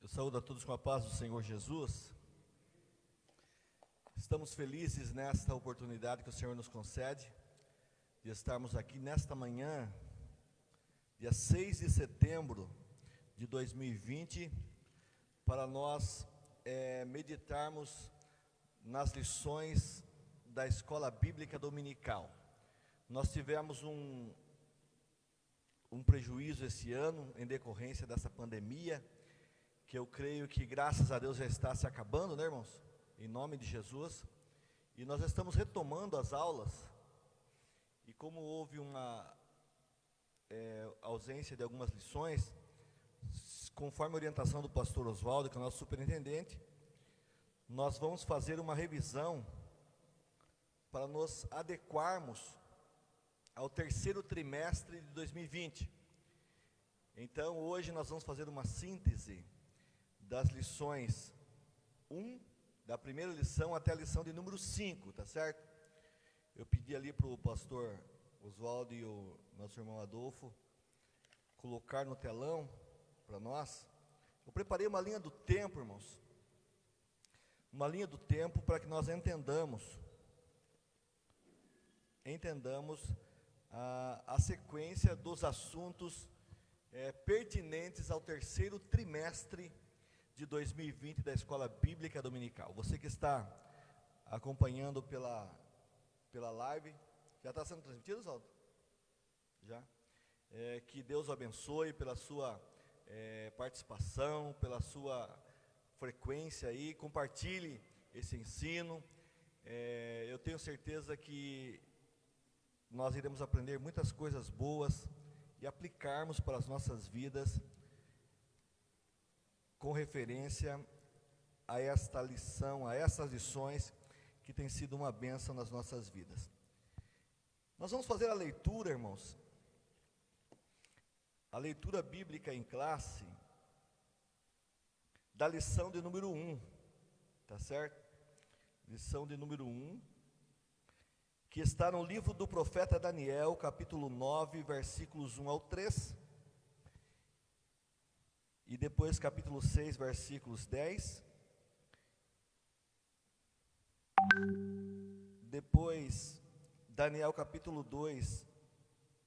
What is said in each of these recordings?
Eu saúdo a todos com a paz do Senhor Jesus. Estamos felizes nesta oportunidade que o Senhor nos concede, de estarmos aqui nesta manhã, dia 6 de setembro de 2020, para nós meditarmos nas lições da Escola Bíblica Dominical. Nós tivemos um prejuízo esse ano, em decorrência dessa pandemia, que eu creio que, graças a Deus, já está se acabando, né, irmãos? Em nome de Jesus. E nós estamos retomando as aulas, e como houve uma ausência de algumas lições, conforme a orientação do pastor Oswaldo, que é o nosso superintendente, nós vamos fazer uma revisão para nos adequarmos ao terceiro trimestre de 2020. Então, hoje nós vamos fazer uma síntese das lições 1, da primeira lição até a lição de número 5, tá certo? Eu pedi ali para o pastor Oswaldo e o nosso irmão Adolfo colocar no telão para nós. Eu preparei uma linha do tempo, irmãos, uma linha do tempo para que nós entendamos a sequência dos assuntos pertinentes ao terceiro trimestre de 2020 da Escola Bíblica Dominical. Você que está acompanhando pela live, já está sendo transmitido, Oswaldo? Já? Que Deus o abençoe pela sua participação, pela sua frequência aí, compartilhe esse ensino. Eu tenho certeza que nós iremos aprender muitas coisas boas e aplicarmos para as nossas vidas, com referência a esta lição, a essas lições que têm sido uma bênção nas nossas vidas. Nós vamos fazer a leitura, irmãos, a leitura bíblica em classe, da lição de número 1, tá certo? Lição de número 1, que está no livro do profeta Daniel, capítulo 9, versículos 1 ao 3, e depois capítulo 6, versículos 10, depois Daniel capítulo 2,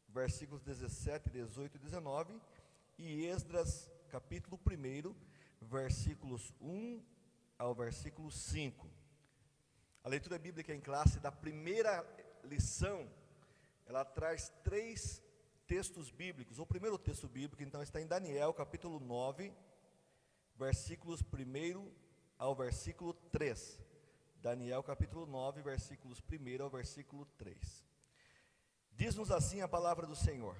versículos 17, 18 e 19, e Esdras capítulo 1, versículos 1 ao versículo 5. A leitura bíblica em classe da primeira lição, ela traz 3 textos bíblicos. O primeiro texto bíblico, então, está em Daniel, capítulo 9, versículos 1 ao versículo 3. Daniel, capítulo 9, versículos 1 ao versículo 3. Diz-nos assim a palavra do Senhor: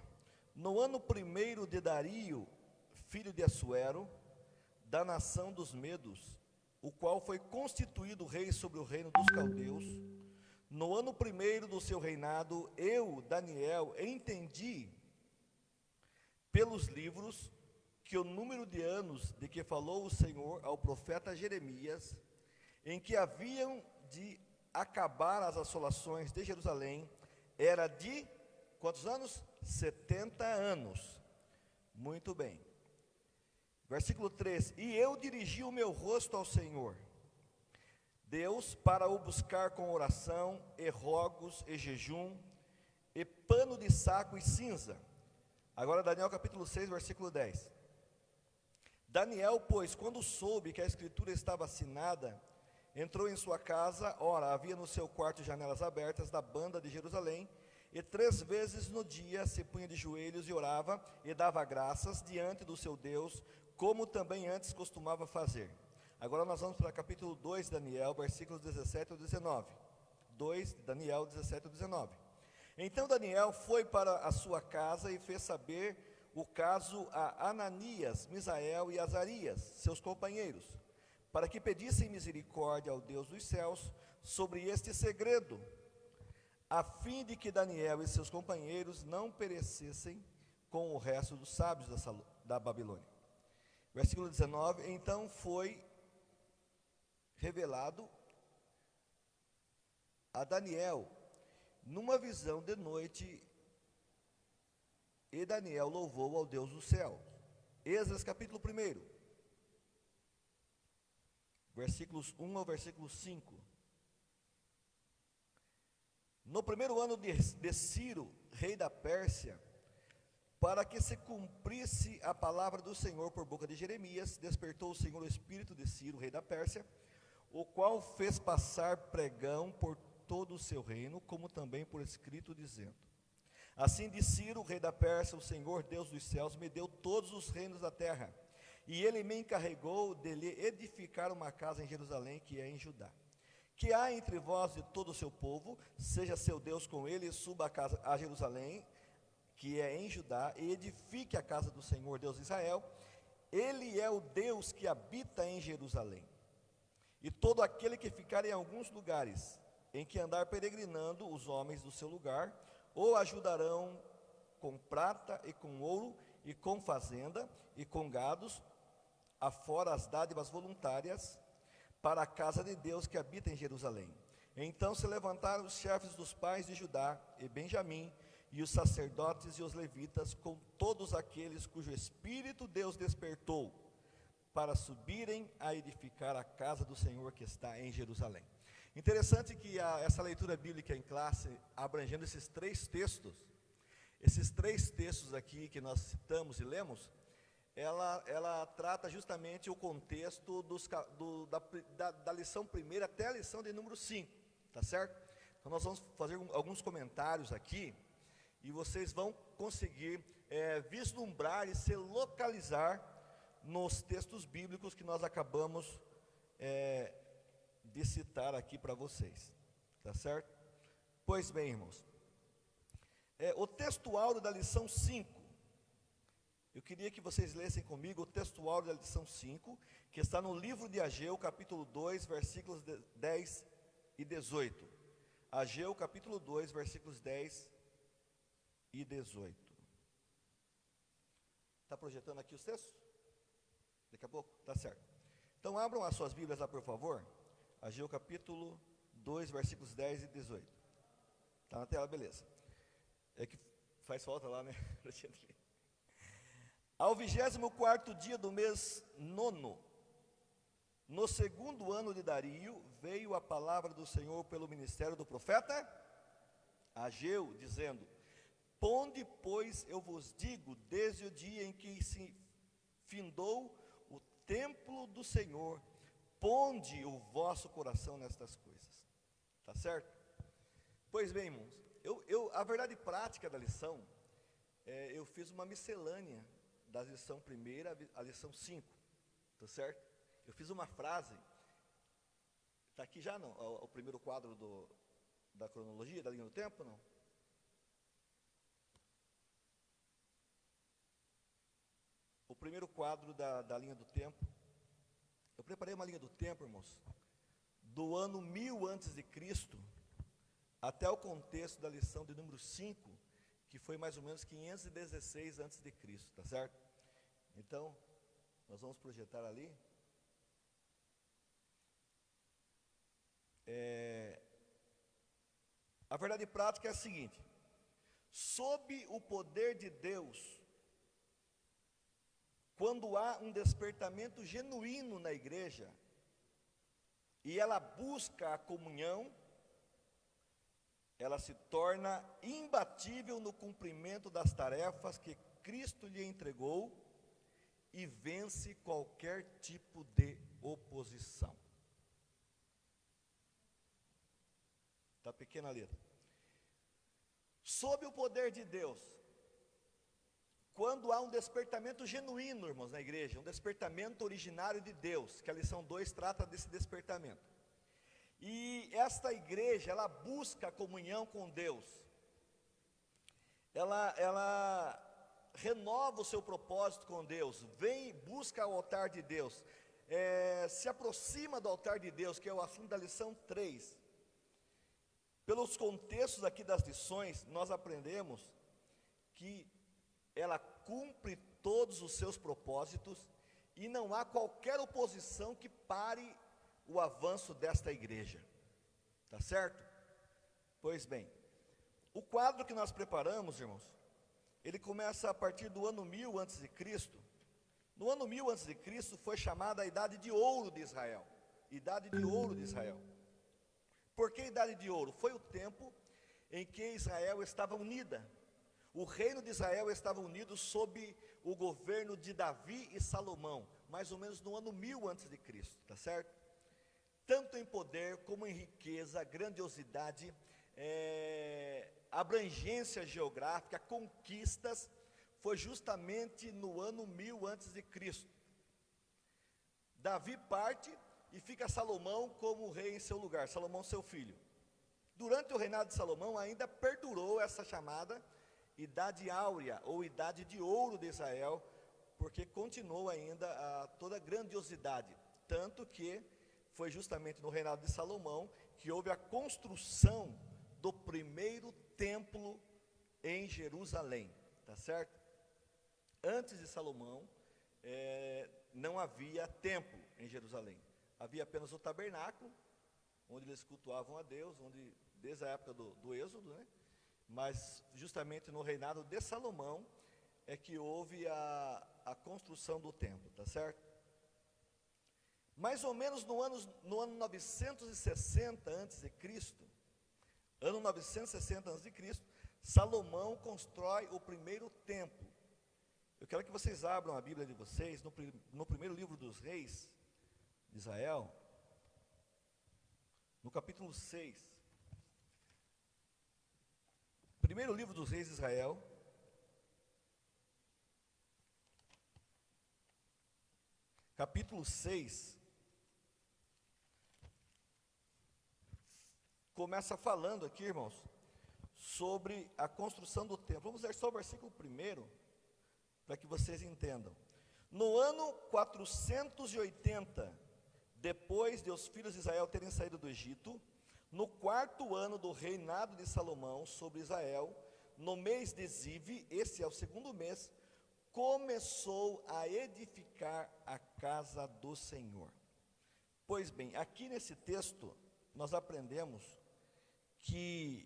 No ano 1 de Dario, filho de Assuero, da nação dos Medos, o qual foi constituído rei sobre o reino dos caldeus, no ano 1 do seu reinado, eu, Daniel, entendi pelos livros que o número de anos de que falou o Senhor ao profeta Jeremias, em que haviam de acabar as assolações de Jerusalém, era de quantos anos? 70 anos. Muito bem. Versículo 3: E eu dirigi o meu rosto ao Senhor Deus, para o buscar com oração, e rogos, e jejum, e pano de saco e cinza. Agora Daniel capítulo 6, versículo 10. Daniel, pois, quando soube que a escritura estava assinada, entrou em sua casa. Ora, havia no seu quarto janelas abertas da banda de Jerusalém, e 3 vezes no dia se punha de joelhos e orava, e dava graças diante do seu Deus, como também antes costumava fazer. Agora nós vamos para o capítulo 2 de Daniel, versículos 17 ao 19. 2 de Daniel, 17 ao 19. Então Daniel foi para a sua casa e fez saber o caso a Ananias, Misael e Azarias, seus companheiros, para que pedissem misericórdia ao Deus dos céus sobre este segredo, a fim de que Daniel e seus companheiros não perecessem com o resto dos sábios da Babilônia. Versículo 19: Então foi revelado a Daniel numa visão de noite, e Daniel louvou ao Deus do céu. Esdras capítulo 1. versículos 1 ao versículo 5. No primeiro ano de Ciro, rei da Pérsia, para que se cumprisse a palavra do Senhor por boca de Jeremias, despertou o Senhor o espírito de Ciro, rei da Pérsia, o qual fez passar pregão por todo o seu reino, como também por escrito, dizendo: assim diz Ciro, rei da Pérsia, o Senhor Deus dos céus me deu todos os reinos da terra, e ele me encarregou de lhe edificar uma casa em Jerusalém, que é em Judá. Que há entre vós de todo o seu povo, seja seu Deus com ele, e suba a Jerusalém, que é em Judá, e edifique a casa do Senhor Deus de Israel. Ele é o Deus que habita em Jerusalém. E todo aquele que ficar em alguns lugares, em que andar peregrinando os homens do seu lugar, ou ajudarão com prata e com ouro, e com fazenda, e com gados, afora as dádivas voluntárias, para a casa de Deus que habita em Jerusalém. Então se levantaram os chefes dos pais de Judá e Benjamim, e os sacerdotes e os levitas, com todos aqueles cujo espírito Deus despertou, para subirem a edificar a casa do Senhor que está em Jerusalém. Interessante que essa leitura bíblica em classe, abrangendo esses três textos aqui que nós citamos e lemos, ela trata justamente o contexto da lição primeira até a lição de número 5, tá certo? Então nós vamos fazer alguns comentários aqui, e vocês vão conseguir vislumbrar e se localizar nos textos bíblicos que nós acabamos de citar aqui para vocês, tá certo? Pois bem, irmãos, o texto áureo da lição 5, eu queria que vocês lessem comigo o texto áureo da lição 5, que está no livro de Ageu, capítulo 2, versículos 10 e 18. Ageu, capítulo 2, versículos 10 e 18. Está projetando aqui os textos? Daqui a pouco? Tá certo. Então abram as suas Bíblias lá, por favor. Ageu, capítulo 2, versículos 10 e 18. Está na tela, beleza. É que faz falta lá, né? Ao 24º dia do mês 9, no segundo ano de Dario, veio a palavra do Senhor pelo ministério do profeta Ageu, dizendo: ponde, pois, eu vos digo, desde o dia em que se findou o templo do Senhor, ponde o vosso coração nestas coisas. Tá certo? Pois bem, irmãos, a verdade prática da lição, eu fiz uma miscelânea da lição primeira à lição 5, tá certo? Eu fiz uma frase, está aqui já não, o primeiro quadro da cronologia, da linha do tempo, não? O primeiro quadro da linha do tempo, eu preparei uma linha do tempo, irmãos, do ano 1000 antes de Cristo, até o contexto da lição de número 5, que foi mais ou menos 516 antes de Cristo, tá certo? Então, nós vamos projetar ali. A verdade prática é a seguinte: sob o poder de Deus, quando há um despertamento genuíno na igreja, e ela busca a comunhão, ela se torna imbatível no cumprimento das tarefas que Cristo lhe entregou e vence qualquer tipo de oposição. Está pequena a letra. Sob o poder de Deus, quando há um despertamento genuíno, irmãos, na igreja, um despertamento originário de Deus, que a lição 2 trata desse despertamento. E esta igreja, ela busca a comunhão com Deus, ela renova o seu propósito com Deus, vem e busca o altar de Deus, se aproxima do altar de Deus, que é o assunto da lição 3. Pelos contextos aqui das lições, nós aprendemos que ela cumpre todos os seus propósitos, e não há qualquer oposição que pare o avanço desta igreja, tá certo? Pois bem, o quadro que nós preparamos, irmãos, ele começa a partir do ano 1000 a.C. No ano 1000 a.C. foi chamada a Idade de Ouro de Israel, idade de ouro de Israel. Por que idade de ouro? Foi o tempo em que Israel estava unida. O reino de Israel estava unido sob o governo de Davi e Salomão, mais ou menos no ano 1000 antes de Cristo, tá certo? Tanto em poder como em riqueza, grandiosidade, abrangência geográfica, conquistas, foi justamente no ano 1000 antes de Cristo. Davi parte e fica Salomão como rei em seu lugar, Salomão seu filho. Durante o reinado de Salomão ainda perdurou essa chamada Idade Áurea, ou Idade de Ouro de Israel, porque continuou ainda toda a grandiosidade, tanto que foi justamente no reinado de Salomão que houve a construção do primeiro templo em Jerusalém, tá certo? Antes de Salomão, não havia templo em Jerusalém, havia apenas o tabernáculo, onde eles cultuavam a Deus, desde a época do Êxodo, né? Mas justamente no reinado de Salomão é que houve a construção do templo, tá certo? Mais ou menos no ano 960 a.C., ano 960 a.C., Salomão constrói o primeiro templo. Eu quero que vocês abram a Bíblia de vocês no primeiro livro dos Reis de Israel, no capítulo 6. Primeiro livro dos Reis de Israel, capítulo 6, começa falando aqui, irmãos, sobre a construção do templo. Vamos ler só o versículo 1, para que vocês entendam. No ano 480, depois de os filhos de Israel terem saído do Egito, no 4º ano do reinado de Salomão sobre Israel, no mês de Zive, esse é o 2º mês, começou a edificar a casa do Senhor. Pois bem, aqui nesse texto, nós aprendemos que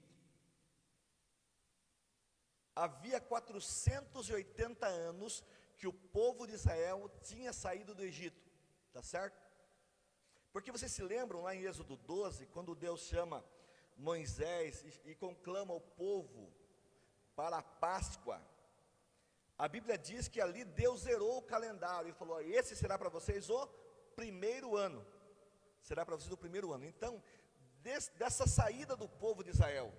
havia 480 anos que o povo de Israel tinha saído do Egito, tá certo? Porque vocês se lembram lá em Êxodo 12, quando Deus chama Moisés e conclama o povo para a Páscoa, a Bíblia diz que ali Deus zerou o calendário e falou: esse será para vocês o primeiro ano, será para vocês o primeiro ano. Então, dessa saída do povo de Israel,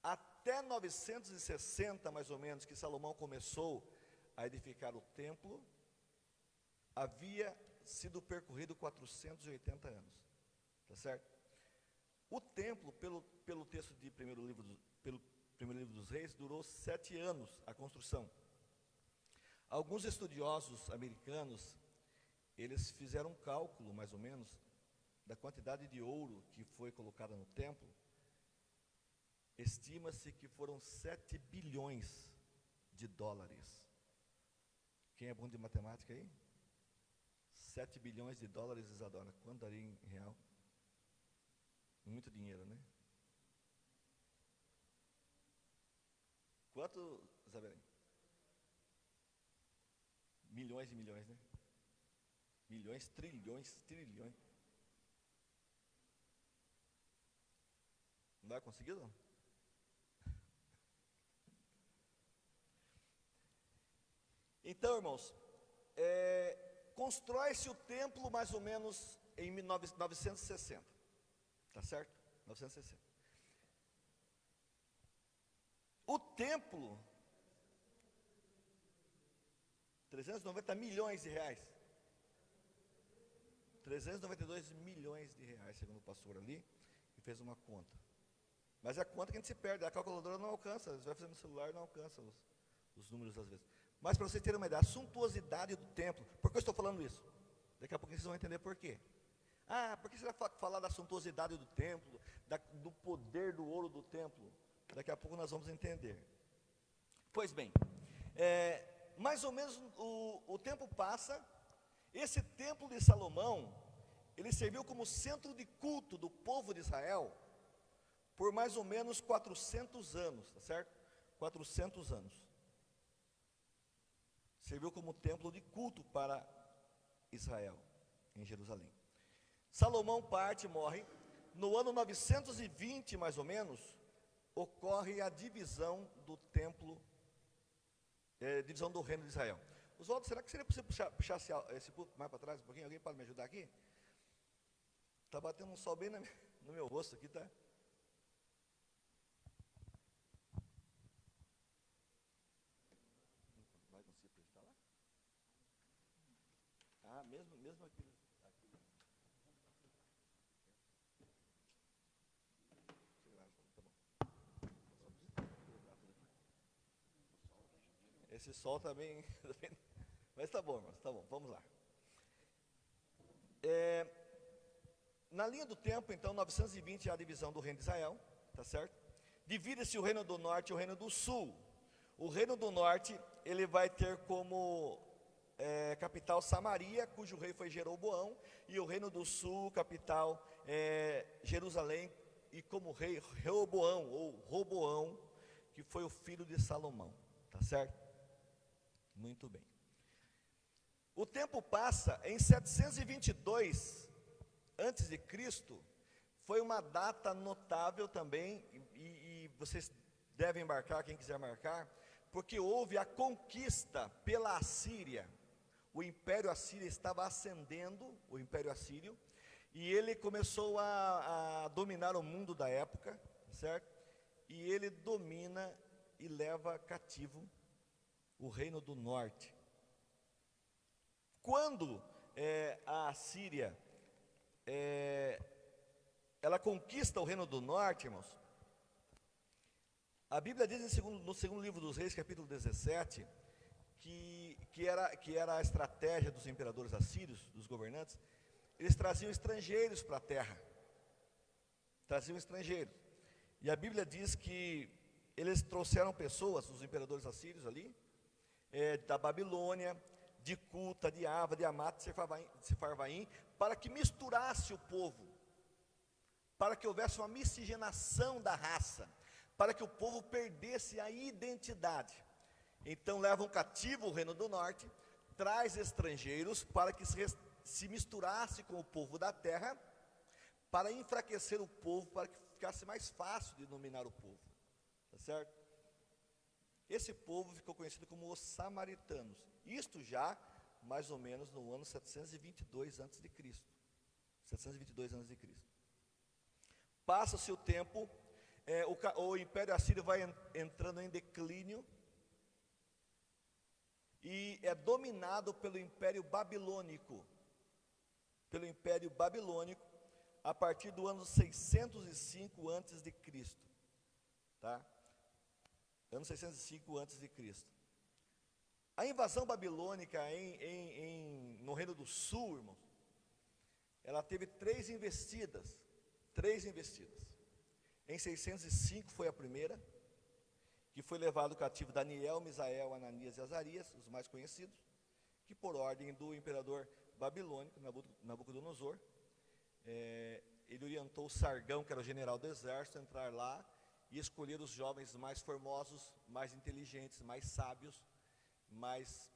até 960 mais ou menos, que Salomão começou a edificar o templo, havia sido percorrido 480 anos, tá certo? O templo, pelo texto de primeiro livro dos Reis, durou 7 anos a construção. Alguns estudiosos americanos, eles fizeram um cálculo, mais ou menos, da quantidade de ouro que foi colocada no templo. Estima-se que foram 7 bilhões de dólares. Quem é bom de matemática aí? 7 bilhões de dólares, Isadora, quanto daria em real? Muito dinheiro, né? Quanto, Isabela? Milhões e milhões, né? Milhões, trilhões. Não vai conseguir, não? Então, irmãos, constrói-se o templo mais ou menos em 960, tá certo? 960. O templo, 390 milhões de reais, 392 milhões de reais, segundo o pastor ali, que fez uma conta. Mas é a conta que a gente se perde, a calculadora não alcança, você vai fazer no celular, não alcança os números às vezes. Mas para vocês terem uma ideia, a suntuosidade do templo, por que eu estou falando isso? Daqui a pouco vocês vão entender por quê. Por que você vai falar da suntuosidade do templo, do poder do ouro do templo? Daqui a pouco nós vamos entender. Pois bem, mais ou menos o tempo passa, esse templo de Salomão, ele serviu como centro de culto do povo de Israel por mais ou menos 400 anos, tá certo? 400 anos. Serviu como templo de culto para Israel. em Jerusalém. Salomão parte, morre. No ano 920, mais ou menos, ocorre a divisão do templo, divisão do reino de Israel. Oswaldo, será que seria possível puxar esse púlpito mais para trás um pouquinho? Alguém pode me ajudar aqui? Está batendo um sol bem no meu rosto aqui, tá? Vai conseguir projetar lá? Ah, mesmo aqui. Esse sol também, mas tá bom, irmãos, tá bom, vamos lá. Na linha do tempo, então, 920 é a divisão do reino de Israel, tá certo? Divide-se o reino do norte e o reino do sul. O reino do norte, ele vai ter como capital Samaria, cujo rei foi Jeroboão, e o reino do sul, capital Jerusalém, e como rei Reoboão, ou Roboão, que foi o filho de Salomão, tá certo? Muito bem. O tempo passa, em 722 antes de Cristo, foi uma data notável também, e vocês devem marcar, quem quiser marcar, porque houve a conquista pela Assíria. O Império Assírio estava ascendendo, o Império Assírio, e ele começou a dominar o mundo da época, certo? E ele domina e leva cativo o reino do norte. Quando a Assíria ela conquista o reino do norte, irmãos, a Bíblia diz no segundo livro dos Reis, capítulo 17, que era a estratégia dos imperadores assírios, dos governantes. Eles traziam estrangeiros para a terra, traziam estrangeiros, e a Bíblia diz que eles trouxeram pessoas, os imperadores assírios ali, da Babilônia, de Cuta, de Ava, de Amate, de Sefarvaim, para que misturasse o povo, para que houvesse uma miscigenação da raça, para que o povo perdesse a identidade. Então levam cativo o reino do norte, traz estrangeiros para que se misturasse com o povo da terra, para enfraquecer o povo, para que ficasse mais fácil de dominar o povo, tá certo? Esse povo ficou conhecido como os samaritanos, isto já mais ou menos no ano 722 a.C. 722 a.C. Passa-se o tempo, o Império Assírio vai entrando em declínio, e é dominado pelo Império Babilônico, a partir do ano 605 a.C., tá? Ano 605 a.C. A invasão babilônica no reino do sul, irmãos, ela teve três investidas. Em 605 foi a primeira, que foi levado cativo Daniel, Misael, Ananias e Azarias, os mais conhecidos, que por ordem do imperador babilônico, Nabucodonosor, ele orientou o Sargão, que era o general do exército, a entrar lá e escolher os jovens mais formosos, mais inteligentes, mais sábios, mais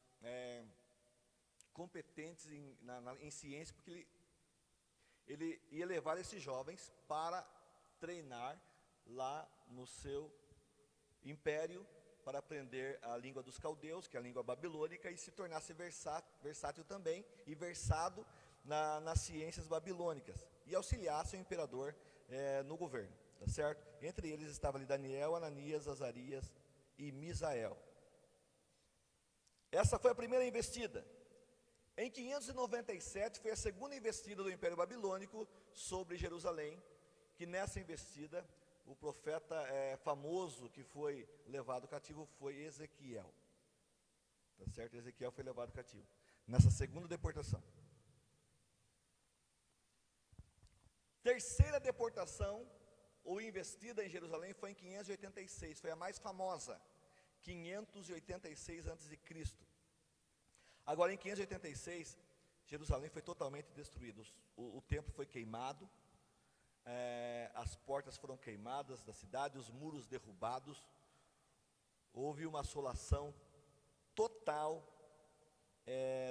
competentes em ciência, porque ele ia levar esses jovens para treinar lá no seu império, para aprender a língua dos caldeus, que é a língua babilônica, e se tornasse versátil também, e versado nas ciências babilônicas, e auxiliasse o imperador no governo, tá certo? Entre eles estava ali Daniel, Ananias, Azarias e Misael. Essa foi a primeira investida. Em 597 foi a segunda investida do Império Babilônico sobre Jerusalém, que nessa investida o profeta famoso que foi levado cativo foi Ezequiel, tá certo? Ezequiel foi levado cativo nessa segunda deportação. Terceira deportação ou investida em Jerusalém foi em 586, foi a mais famosa, 586 a.C. Agora em 586, Jerusalém foi totalmente destruída, o templo foi queimado, as portas foram queimadas da cidade, os muros derrubados, houve uma assolação total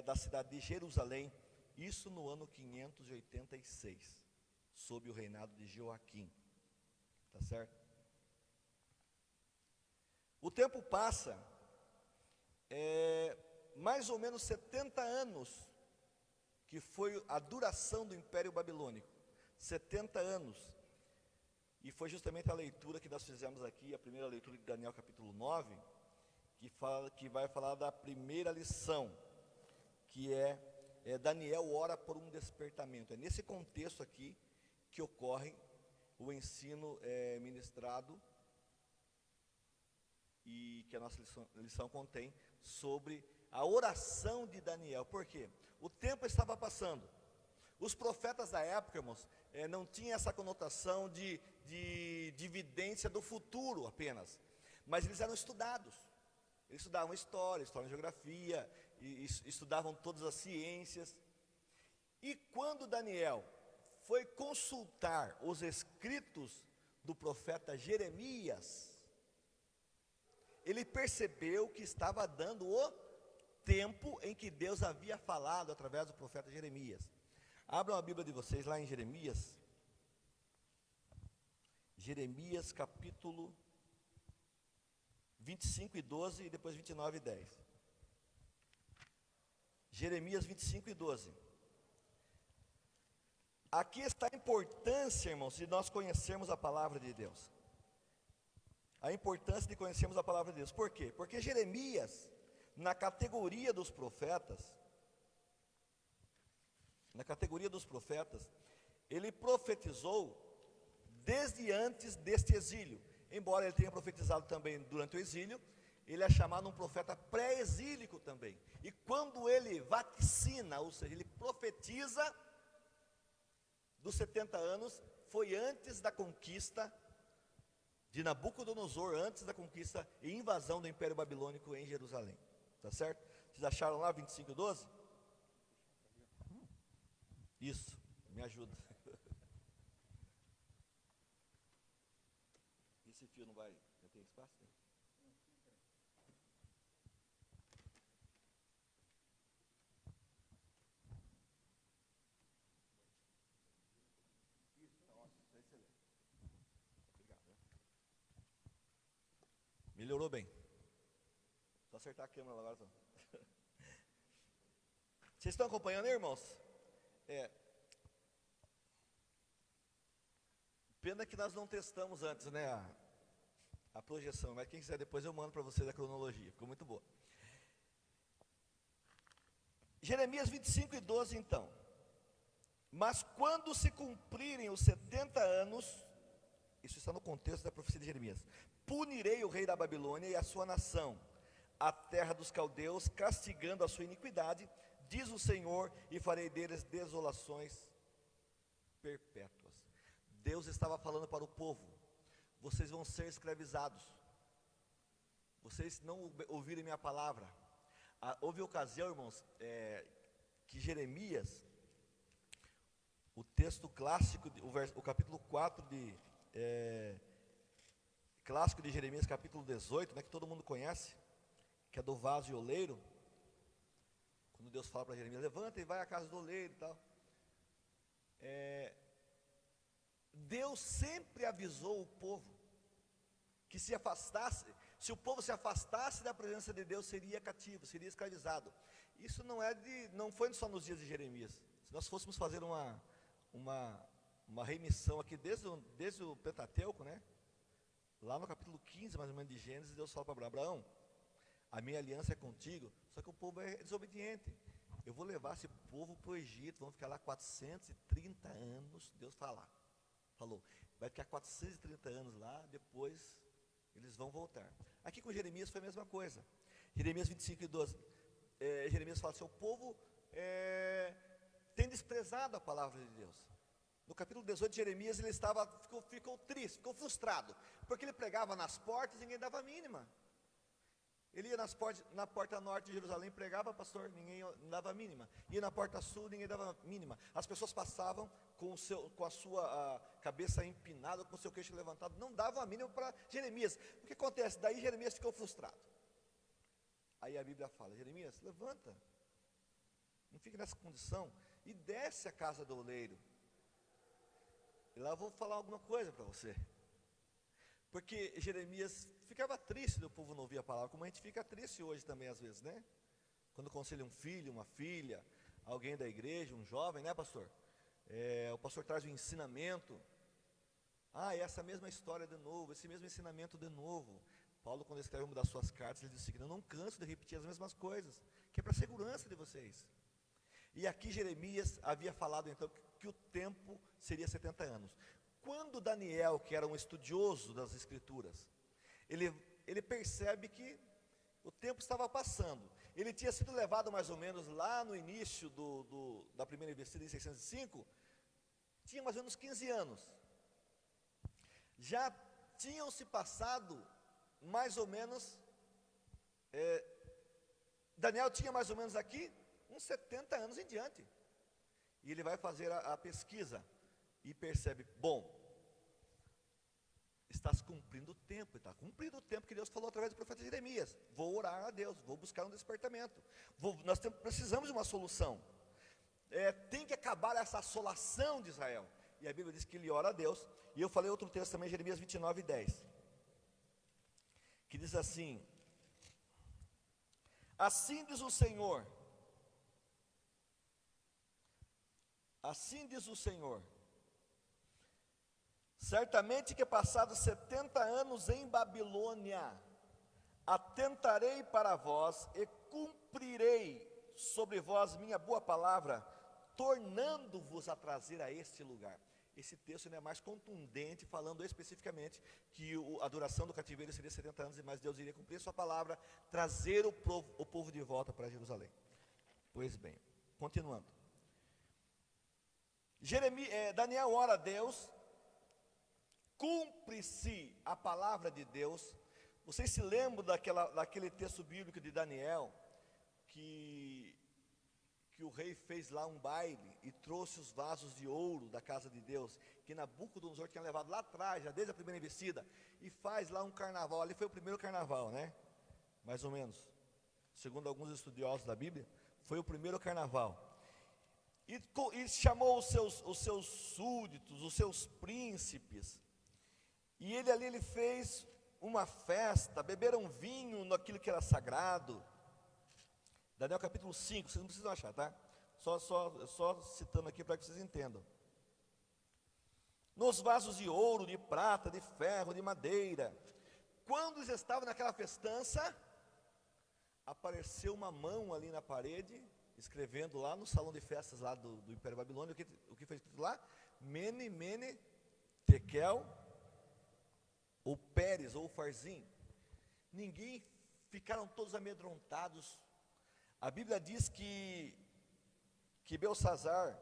da cidade de Jerusalém, Isso no ano 586, sob o reinado de Joaquim. Tá certo? O tempo passa, mais ou menos 70 anos, que foi a duração do Império Babilônico. 70 anos. E foi justamente a leitura que nós fizemos aqui, a primeira leitura de Daniel capítulo 9, que vai falar da primeira lição, que Daniel ora por um despertamento. É nesse contexto aqui que ocorre o ensino ministrado e que a nossa lição contém sobre a oração de Daniel. Por quê? O tempo estava passando. Os profetas da época, irmãos, não tinham essa conotação de evidência do futuro apenas, mas eles eram estudados. Eles estudavam história, geografia, estudavam todas as ciências. E quando Daniel foi consultar os escritos do profeta Jeremias, ele percebeu que estava dando o tempo em que Deus havia falado através do profeta Jeremias. Abram a Bíblia de vocês lá em Jeremias. Jeremias capítulo 25 e 12 e depois 29 e 10. Jeremias 25 e 12. Aqui está a importância, irmãos, de nós conhecermos a palavra de Deus. A importância de conhecermos a palavra de Deus. Por quê? Porque Jeremias, na categoria dos profetas, ele profetizou desde antes deste exílio. Embora ele tenha profetizado também durante o exílio, ele é chamado um profeta pré-exílico também. E quando ele vaticina, ou seja, ele profetiza dos 70 anos, foi antes da conquista de Nabucodonosor, antes da conquista e invasão do Império Babilônico em Jerusalém. Tá certo? Vocês acharam lá 25:12? Isso, me ajuda. Esse fio não vai, já tem espaço? Melhorou bem. Só acertar a câmera agora. Só. Vocês estão acompanhando aí, irmãos? Pena que nós não testamos antes, né, a projeção, mas quem quiser depois eu mando para vocês a cronologia, ficou muito boa. Jeremias 25 e 12 então. Mas quando se cumprirem os 70 anos, isso está no contexto da profecia de Jeremias, punirei o rei da Babilônia e a sua nação, a terra dos caldeus, castigando a sua iniquidade, diz o Senhor, e farei deles desolações perpétuas. Deus estava falando para o povo: vocês vão ser escravizados, vocês não ouvirem minha palavra. Houve ocasião, irmãos, que Jeremias, o texto clássico, o capítulo 4 clássico de Jeremias, capítulo 18, né, que todo mundo conhece, que é do vaso e oleiro, quando Deus fala para Jeremias: levanta e vai à casa do oleiro e tal. Deus sempre avisou o povo que se o povo se afastasse da presença de Deus, seria cativo, seria escravizado. Isso não foi só nos dias de Jeremias. Se nós fôssemos fazer uma remissão aqui desde o Pentateuco, né? Lá no capítulo 15, mais ou menos, de Gênesis, Deus fala para Abraão: a minha aliança é contigo, só que o povo é desobediente. Eu vou levar esse povo para o Egito, vão ficar lá 430 anos, Deus falou, vai ficar 430 anos lá, depois eles vão voltar. Aqui com Jeremias foi a mesma coisa. Jeremias 25 e 12, Jeremias fala: seu povo tem desprezado a palavra de Deus. No capítulo 18 de Jeremias, ele ficou triste, ficou frustrado, porque ele pregava nas portas e ninguém dava a mínima. Ele ia na porta norte de Jerusalém, pregava, pastor, ninguém dava a mínima. Ia na porta sul, ninguém dava a mínima. As pessoas passavam com a sua cabeça empinada, com o seu queixo levantado, não davam a mínima para Jeremias. O que acontece? Daí Jeremias ficou frustrado. Aí a Bíblia fala: Jeremias, levanta, não fique nessa condição. e desce à casa do oleiro. E lá eu vou falar alguma coisa para você. Porque Jeremias ficava triste do povo não ouvir a palavra, como a gente fica triste hoje também às vezes, né? Quando aconselha um filho, uma filha, alguém da igreja, um jovem, né, pastor? O pastor traz um ensinamento. Essa mesma história de novo, esse mesmo ensinamento de novo. Paulo, quando escreve uma das suas cartas, ele diz o seguinte: eu não canso de repetir as mesmas coisas, que é para a segurança de vocês. E aqui Jeremias havia falado então que o tempo seria 70 anos. Quando Daniel, que era um estudioso das escrituras, ele percebe que o tempo estava passando. Ele tinha sido levado mais ou menos lá no início da primeira investida em 605, tinha mais ou menos 15 anos. Já tinham se passado mais ou menos, Daniel tinha mais ou menos aqui uns 70 anos em diante. E ele vai fazer a pesquisa e percebe, está se cumprindo o tempo, está cumprindo o tempo que Deus falou através do profeta Jeremias. Vou orar a Deus, vou buscar um despertamento. Nós precisamos de uma solução. Tem que acabar essa assolação de Israel. E a Bíblia diz que ele ora a Deus. E eu falei outro texto também, Jeremias 29, 10. Que diz assim: assim diz o Senhor, certamente que passados 70 anos em Babilônia, atentarei para vós e cumprirei sobre vós minha boa palavra, tornando-vos a trazer a este lugar. Esse texto é mais contundente, falando especificamente que a duração do cativeiro seria 70 anos, mas Deus iria cumprir sua palavra, trazer o povo de volta para Jerusalém. Pois bem, continuando. Daniel ora a Deus, cumpre-se a palavra de Deus. Vocês se lembram daquele texto bíblico de Daniel, que o rei fez lá um baile e trouxe os vasos de ouro da casa de Deus, que Nabucodonosor tinha levado lá atrás, já desde a primeira investida, e faz lá um carnaval. Ali foi o primeiro carnaval, né? Mais ou menos, segundo alguns estudiosos da Bíblia, foi o primeiro carnaval. E chamou os seus súditos, os seus príncipes, e ele fez uma festa, beberam vinho naquilo que era sagrado. Daniel capítulo 5, vocês não precisam achar, tá? Só citando aqui para que vocês entendam. Nos vasos de ouro, de prata, de ferro, de madeira. Quando eles estavam naquela festança, apareceu uma mão ali na parede, escrevendo lá no salão de festas lá do Império Babilônio, o que foi escrito lá? Mene, Mene, Tekel, ou Pérez, ou Farzim. Ficaram todos amedrontados. A Bíblia diz que Belsazar,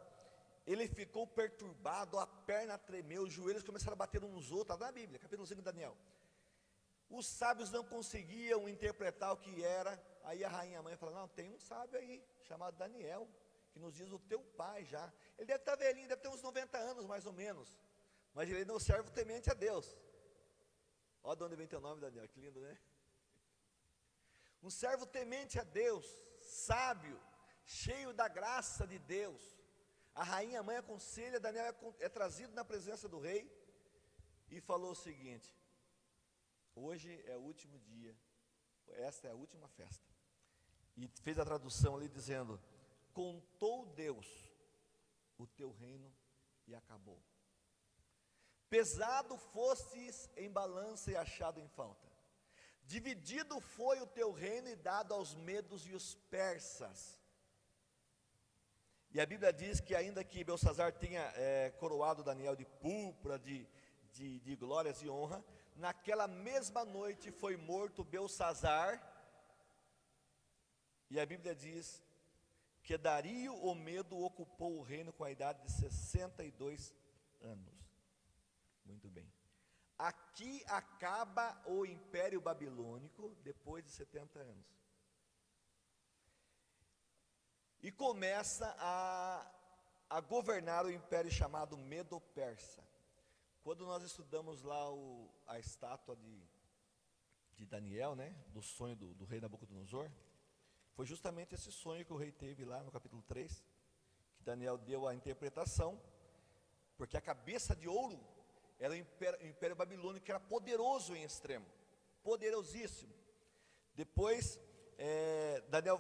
ele ficou perturbado, a perna tremeu, os joelhos começaram a bater uns nos outros, está na Bíblia, capítulo 5 de Daniel. Os sábios não conseguiam interpretar o que era. Aí a rainha mãe fala: não, tem um sábio aí, chamado Daniel, que nos diz o teu pai já. Ele deve estar velhinho, deve ter uns 90 anos mais ou menos, mas ele não serve temente a Deus. Olha de onde vem teu nome, Daniel, que lindo, né? Um servo temente a Deus, sábio, cheio da graça de Deus. A rainha mãe aconselha, Daniel é trazido na presença do rei e falou o seguinte: hoje é o último dia, esta é a última festa. E fez a tradução ali dizendo: contou Deus o teu reino e acabou. Pesado fostes em balança e achado em falta. Dividido foi o teu reino e dado aos medos e os persas. E a Bíblia diz que ainda que Belsazar tenha coroado Daniel de púrpura, de glórias e honra, naquela mesma noite foi morto Belsazar. E a Bíblia diz que Dario o Medo ocupou o reino com a idade de 62 anos. Muito bem. Aqui acaba o Império Babilônico depois de 70 anos. E começa a governar o império chamado Medo-Persa. Quando nós estudamos lá a estátua de Daniel, né, do sonho do rei Nabucodonosor, foi justamente esse sonho que o rei teve lá no capítulo 3, que Daniel deu a interpretação, porque a cabeça de ouro era o império babilônico, que era poderoso em extremo, poderosíssimo. Depois, Daniel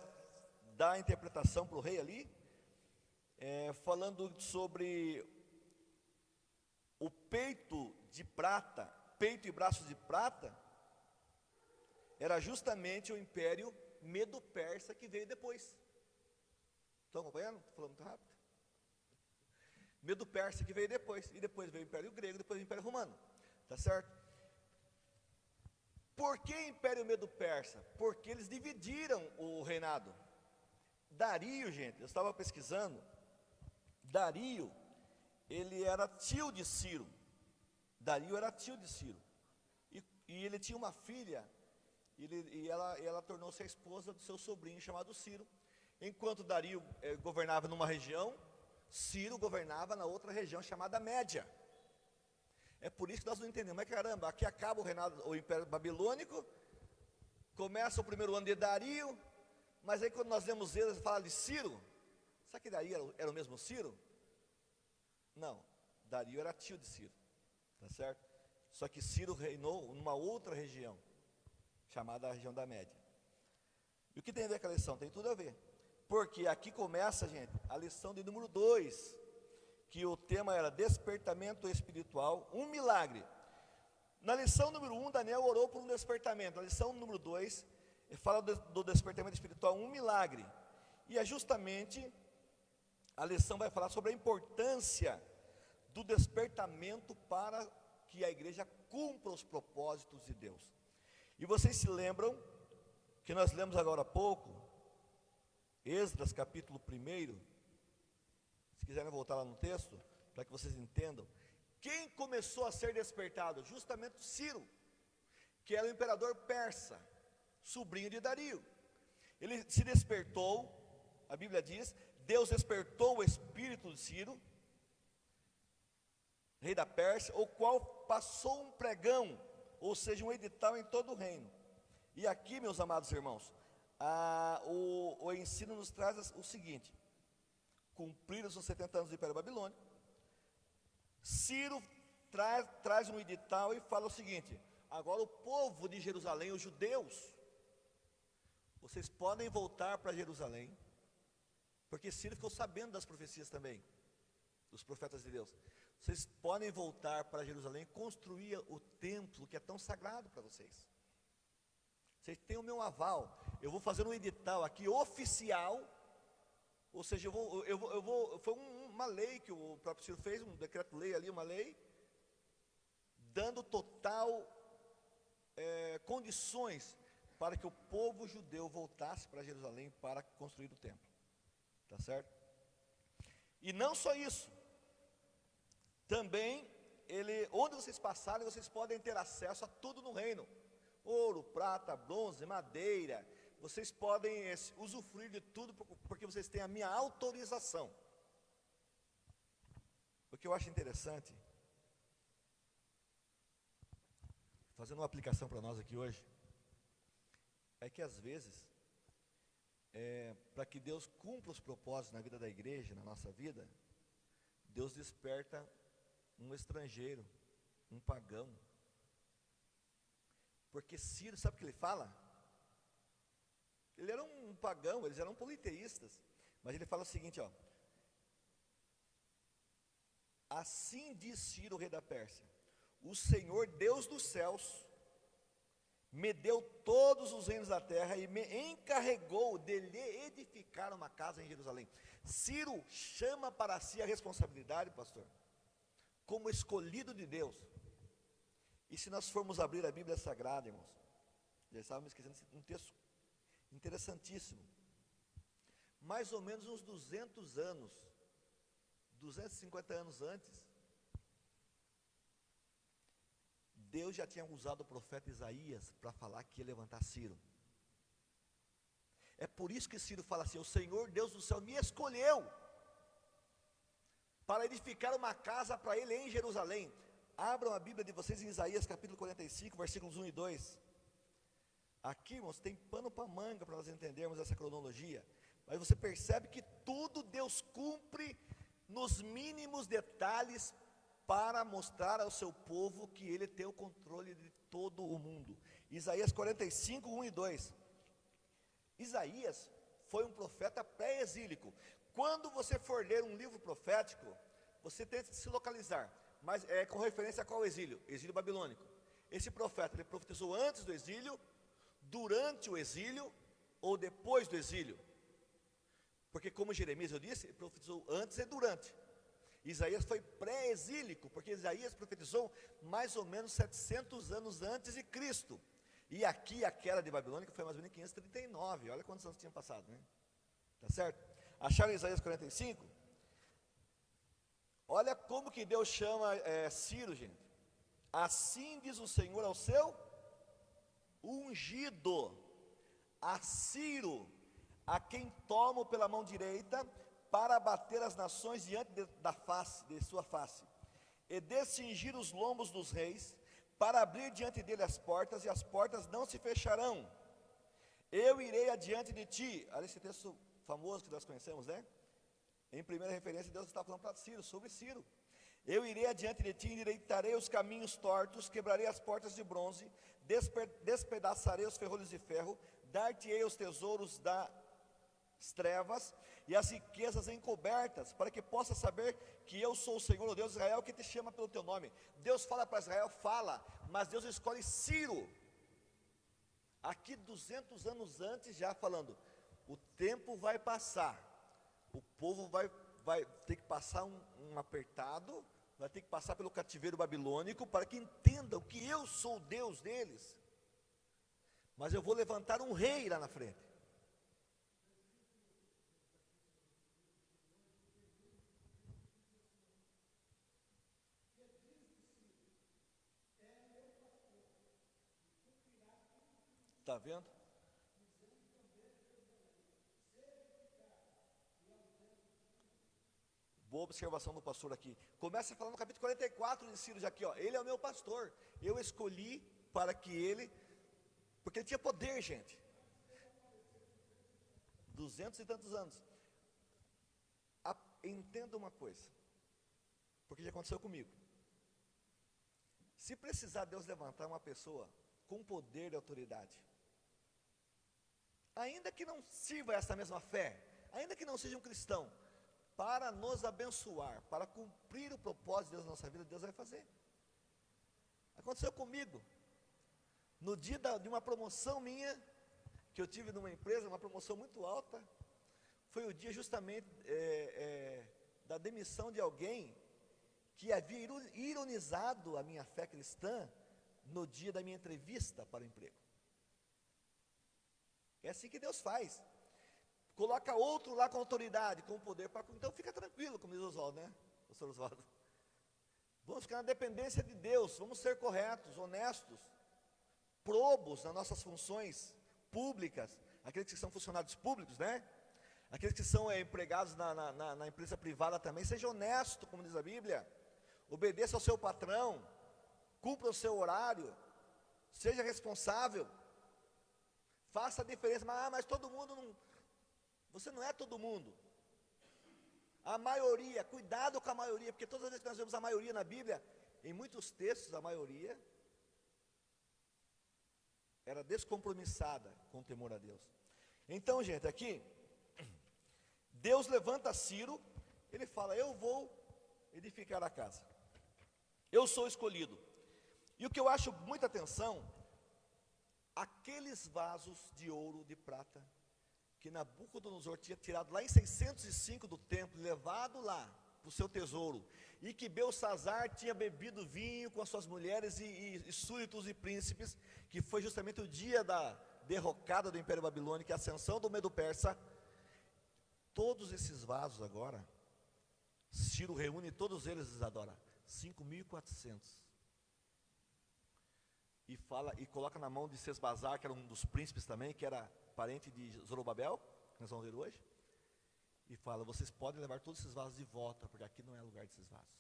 dá a interpretação para o rei ali, falando sobre o peito de prata, peito e braços de prata, era justamente o império Medo-Persa que veio depois. Estão acompanhando? Estou falando muito rápido. Medo-Persa que veio depois, e depois veio o Império Grego, depois o Império Romano, tá certo? Por que Império Medo-Persa? Porque eles dividiram o reinado. Dario, gente, eu estava pesquisando, Dario, ele era tio de Ciro. Dario era tio de Ciro, e ele tinha uma filha, e ela tornou-se a esposa do seu sobrinho chamado Ciro. Enquanto Dario governava numa região, Ciro governava na outra região chamada Média. É por isso que nós não entendemos. Mas caramba, aqui acaba o Império Babilônico, começa o primeiro ano de Dario, mas aí quando nós lemos eles, fala de Ciro. Será que Dario era o mesmo Ciro? Não, Dario era tio de Ciro, tá certo? Só que Ciro reinou numa outra região, chamada a região da Média. E o que tem a ver com a lição? Tem tudo a ver. Porque aqui começa, gente, a lição de número 2, que o tema era despertamento espiritual, um milagre. Na lição número 1, Daniel orou por um despertamento. Na lição número 2, ele fala do despertamento espiritual, um milagre. E é justamente, a lição vai falar sobre a importância do despertamento para que a igreja cumpra os propósitos de Deus. E vocês se lembram, que nós lemos agora há pouco, Esdras capítulo 1, se quiserem voltar lá no texto, para que vocês entendam, quem começou a ser despertado? Justamente Ciro, que era o imperador persa, sobrinho de Dario. Ele se despertou, a Bíblia diz, Deus despertou o espírito de Ciro, rei da Pérsia, o qual passou um pregão, ou seja, um edital em todo o reino. E aqui, meus amados irmãos, o ensino nos traz o seguinte: cumpridos os 70 anos do Império Babilônico, Ciro traz um edital e fala o seguinte: agora o povo de Jerusalém, os judeus, vocês podem voltar para Jerusalém, porque Ciro ficou sabendo das profecias também, dos profetas de Deus. Vocês podem voltar para Jerusalém e construir o templo que é tão sagrado para vocês. Vocês têm o meu aval. Eu vou fazer um edital aqui oficial, ou seja, foi uma lei que o próprio Ciro fez, um decreto-lei ali, uma lei, dando total condições para que o povo judeu voltasse para Jerusalém para construir o templo, tá certo? E não só isso, também onde vocês passarem, vocês podem ter acesso a tudo no reino, ouro, prata, bronze, madeira, vocês podem usufruir de tudo, porque vocês têm a minha autorização. O que eu acho interessante, fazendo uma aplicação para nós aqui hoje, é que às vezes, para que Deus cumpra os propósitos na vida da igreja, na nossa vida, Deus desperta um estrangeiro, um pagão. Porque Ciro, sabe o que ele fala? Ele era um pagão, eles eram politeístas, mas ele fala o seguinte, ó: assim diz Ciro, rei da Pérsia, o Senhor Deus dos céus me deu todos os reinos da terra e me encarregou de lhe edificar uma casa em Jerusalém. Ciro chama para si a responsabilidade, pastor, como escolhido de Deus. E se nós formos abrir a Bíblia Sagrada, irmãos, já estávamos esquecendo um texto interessantíssimo, mais ou menos uns 200 anos, 250 anos antes, Deus já tinha usado o profeta Isaías para falar que ia levantar Ciro. É por isso que Ciro fala assim: o Senhor Deus do céu me escolheu para edificar uma casa para ele em Jerusalém. Abram a Bíblia de vocês em Isaías capítulo 45, versículos 1 e 2. Aqui, irmãos, tem pano para manga para nós entendermos essa cronologia. Mas você percebe que tudo Deus cumpre nos mínimos detalhes para mostrar ao seu povo que Ele tem o controle de todo o mundo. Isaías 45, 1 e 2. Isaías foi um profeta pré-exílico. Quando você for ler um livro profético, você tenta se localizar, mas é com referência a qual exílio? Exílio babilônico. Esse profeta, ele profetizou antes do exílio, durante o exílio ou depois do exílio? Porque como Jeremias eu disse, ele profetizou antes e durante. Isaías foi pré-exílico, porque Isaías profetizou mais ou menos 700 anos antes de Cristo. E aqui a queda de Babilônia foi mais ou menos em 539, olha quantos anos tinham passado, né? Tá certo? Acharam Isaías 45? Olha como que Deus chama Ciro, gente. Assim diz o Senhor ao seu ungido, a Ciro, a quem tomo pela mão direita, para abater as nações diante de sua face, e descingir os lombos dos reis, para abrir diante dele as portas, e as portas não se fecharão. Eu irei adiante de ti. Olha esse texto famoso que nós conhecemos, né? Em primeira referência, Deus está falando para Ciro, sobre Ciro. Eu irei adiante de ti, endireitarei os caminhos tortos, quebrarei as portas de bronze, despedaçarei os ferrolhos de ferro, dar-te-ei os tesouros das trevas e as riquezas encobertas, para que possa saber que eu sou o Senhor, o Deus de Israel, que te chama pelo teu nome. Deus fala para Israel, fala, mas Deus escolhe Ciro, aqui 200 anos antes, já falando, o tempo vai passar, o povo vai ter que passar um apertado, vai ter que passar pelo cativeiro babilônico, para que entendam que eu sou o Deus deles, mas eu vou levantar um rei lá na frente. Está vendo? Boa observação do pastor aqui. Começa falando no capítulo 44 de Ciro, já aqui, ó. Ele é o meu pastor. Eu escolhi para que ele, porque ele tinha poder, gente. 200 e tantos anos. Entenda uma coisa, porque já aconteceu comigo. Se precisar Deus levantar uma pessoa com poder e autoridade, ainda que não sirva essa mesma fé, ainda que não seja um cristão, para nos abençoar, para cumprir o propósito de Deus na nossa vida, Deus vai fazer. Aconteceu comigo, no dia de uma promoção minha, que eu tive numa empresa, uma promoção muito alta, foi o dia justamente da demissão de alguém, que havia ironizado a minha fé cristã, no dia da minha entrevista para o emprego. É assim que Deus faz, coloca outro lá com autoridade, com poder, então fica tranquilo, como diz o Oswaldo, né, pastor Oswaldo? Vamos ficar na dependência de Deus, vamos ser corretos, honestos, probos nas nossas funções públicas, aqueles que são funcionários públicos, né? Aqueles que são empregados na empresa privada também, seja honesto, como diz a Bíblia, obedeça ao seu patrão, cumpra o seu horário, seja responsável, faça a diferença. Mas todo mundo não, você não é todo mundo. A maioria, cuidado com a maioria, porque todas as vezes que nós vemos a maioria na Bíblia, em muitos textos a maioria era descompromissada com o temor a Deus. Então, gente, aqui Deus levanta Ciro, ele fala, eu vou edificar a casa, eu sou escolhido. E o que eu acho muita atenção, aqueles vasos de ouro, de prata, que Nabucodonosor tinha tirado lá em 605 do templo, levado lá para o seu tesouro, e que Belsassar tinha bebido vinho com as suas mulheres e súditos e príncipes, que foi justamente o dia da derrocada do Império Babilônico, a ascensão do Medo-Persa. Todos esses vasos agora, Ciro reúne todos eles, Isadora, 5.400, e fala, e coloca na mão de Sesbazar, que era um dos príncipes também, que era parente de Zorobabel, que nós vamos ver hoje, e fala, vocês podem levar todos esses vasos de volta, porque aqui não é lugar desses vasos.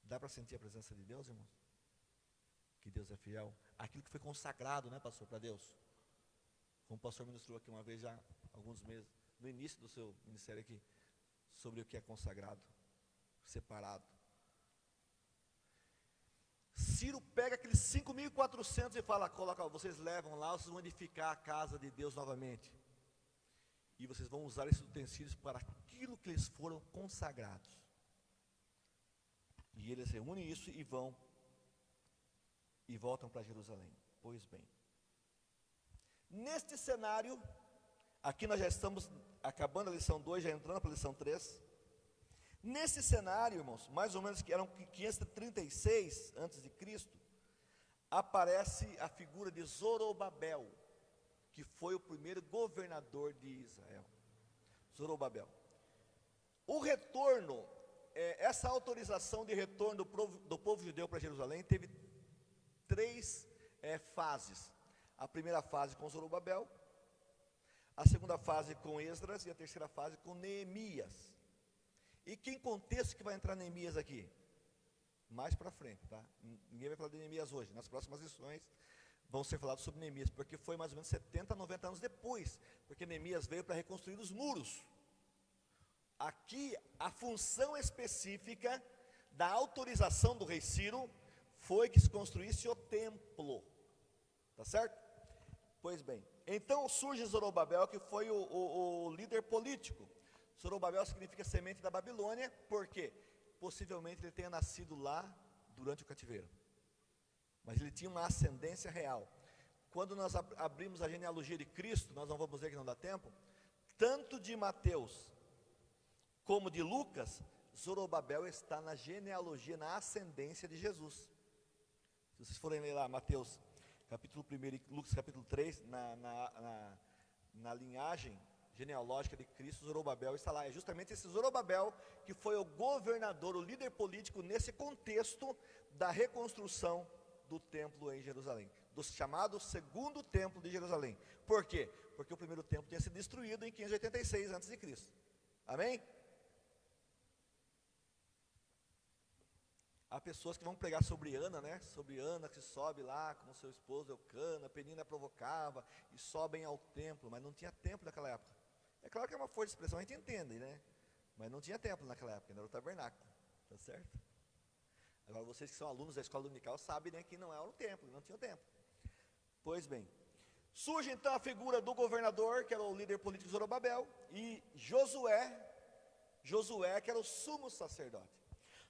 Dá para sentir a presença de Deus, irmãos? Que Deus é fiel. Aquilo que foi consagrado, né, pastor, para Deus, como o pastor ministrou aqui uma vez já, alguns meses, no início do seu ministério aqui, sobre o que é consagrado, separado. Ciro pega aqueles 5.400 e fala, coloca, vocês levam lá, vocês vão edificar a casa de Deus novamente. E vocês vão usar esses utensílios para aquilo que eles foram consagrados. E eles reúnem isso e vão, e voltam para Jerusalém. Pois bem, neste cenário, aqui nós já estamos acabando a lição 2, já entrando para a lição 3. Nesse cenário, irmãos, mais ou menos que eram 536 antes de Cristo, aparece a figura de Zorobabel, que foi o primeiro governador de Israel. Zorobabel. O retorno, essa autorização de retorno do povo judeu para Jerusalém teve três fases. A primeira fase com Zorobabel, a segunda fase com Esdras e a terceira fase com Neemias. E que contexto que vai entrar Neemias aqui? Mais para frente, tá? Ninguém vai falar de Neemias hoje. Nas próximas lições vão ser falados sobre Neemias, porque foi mais ou menos 70, 90 anos depois, porque Neemias veio para reconstruir os muros. Aqui, a função específica da autorização do rei Ciro foi que se construísse o templo, tá certo? Pois bem, então surge Zorobabel, que foi o líder político. Zorobabel significa semente da Babilônia, porque possivelmente ele tenha nascido lá durante o cativeiro, mas ele tinha uma ascendência real. Quando nós abrimos a genealogia de Cristo, nós não vamos ver que não dá tempo, tanto de Mateus como de Lucas, Zorobabel está na genealogia, na ascendência de Jesus. Se vocês forem ler lá Mateus capítulo 1 e Lucas capítulo 3, na linhagem genealógica de Cristo, Zorobabel está lá. É justamente esse Zorobabel que foi o governador, o líder político nesse contexto da reconstrução do templo em Jerusalém, do chamado segundo templo de Jerusalém. Por quê? Porque o primeiro templo tinha sido destruído em 586 a.C. Amém? Há pessoas que vão pregar sobre Ana, né? Sobre Ana que sobe lá com seu esposo Eucana, Penina provocava e sobem ao templo, mas não tinha templo naquela época. É claro que é uma força de expressão, a gente entende, né? Mas não tinha templo naquela época, ainda era o tabernáculo, tá certo? Agora vocês que são alunos da escola dominical sabem, né, que não era o templo, não tinha o templo. Pois bem, surge então a figura do governador, que era o líder político Zorobabel, e Josué, que era o sumo sacerdote.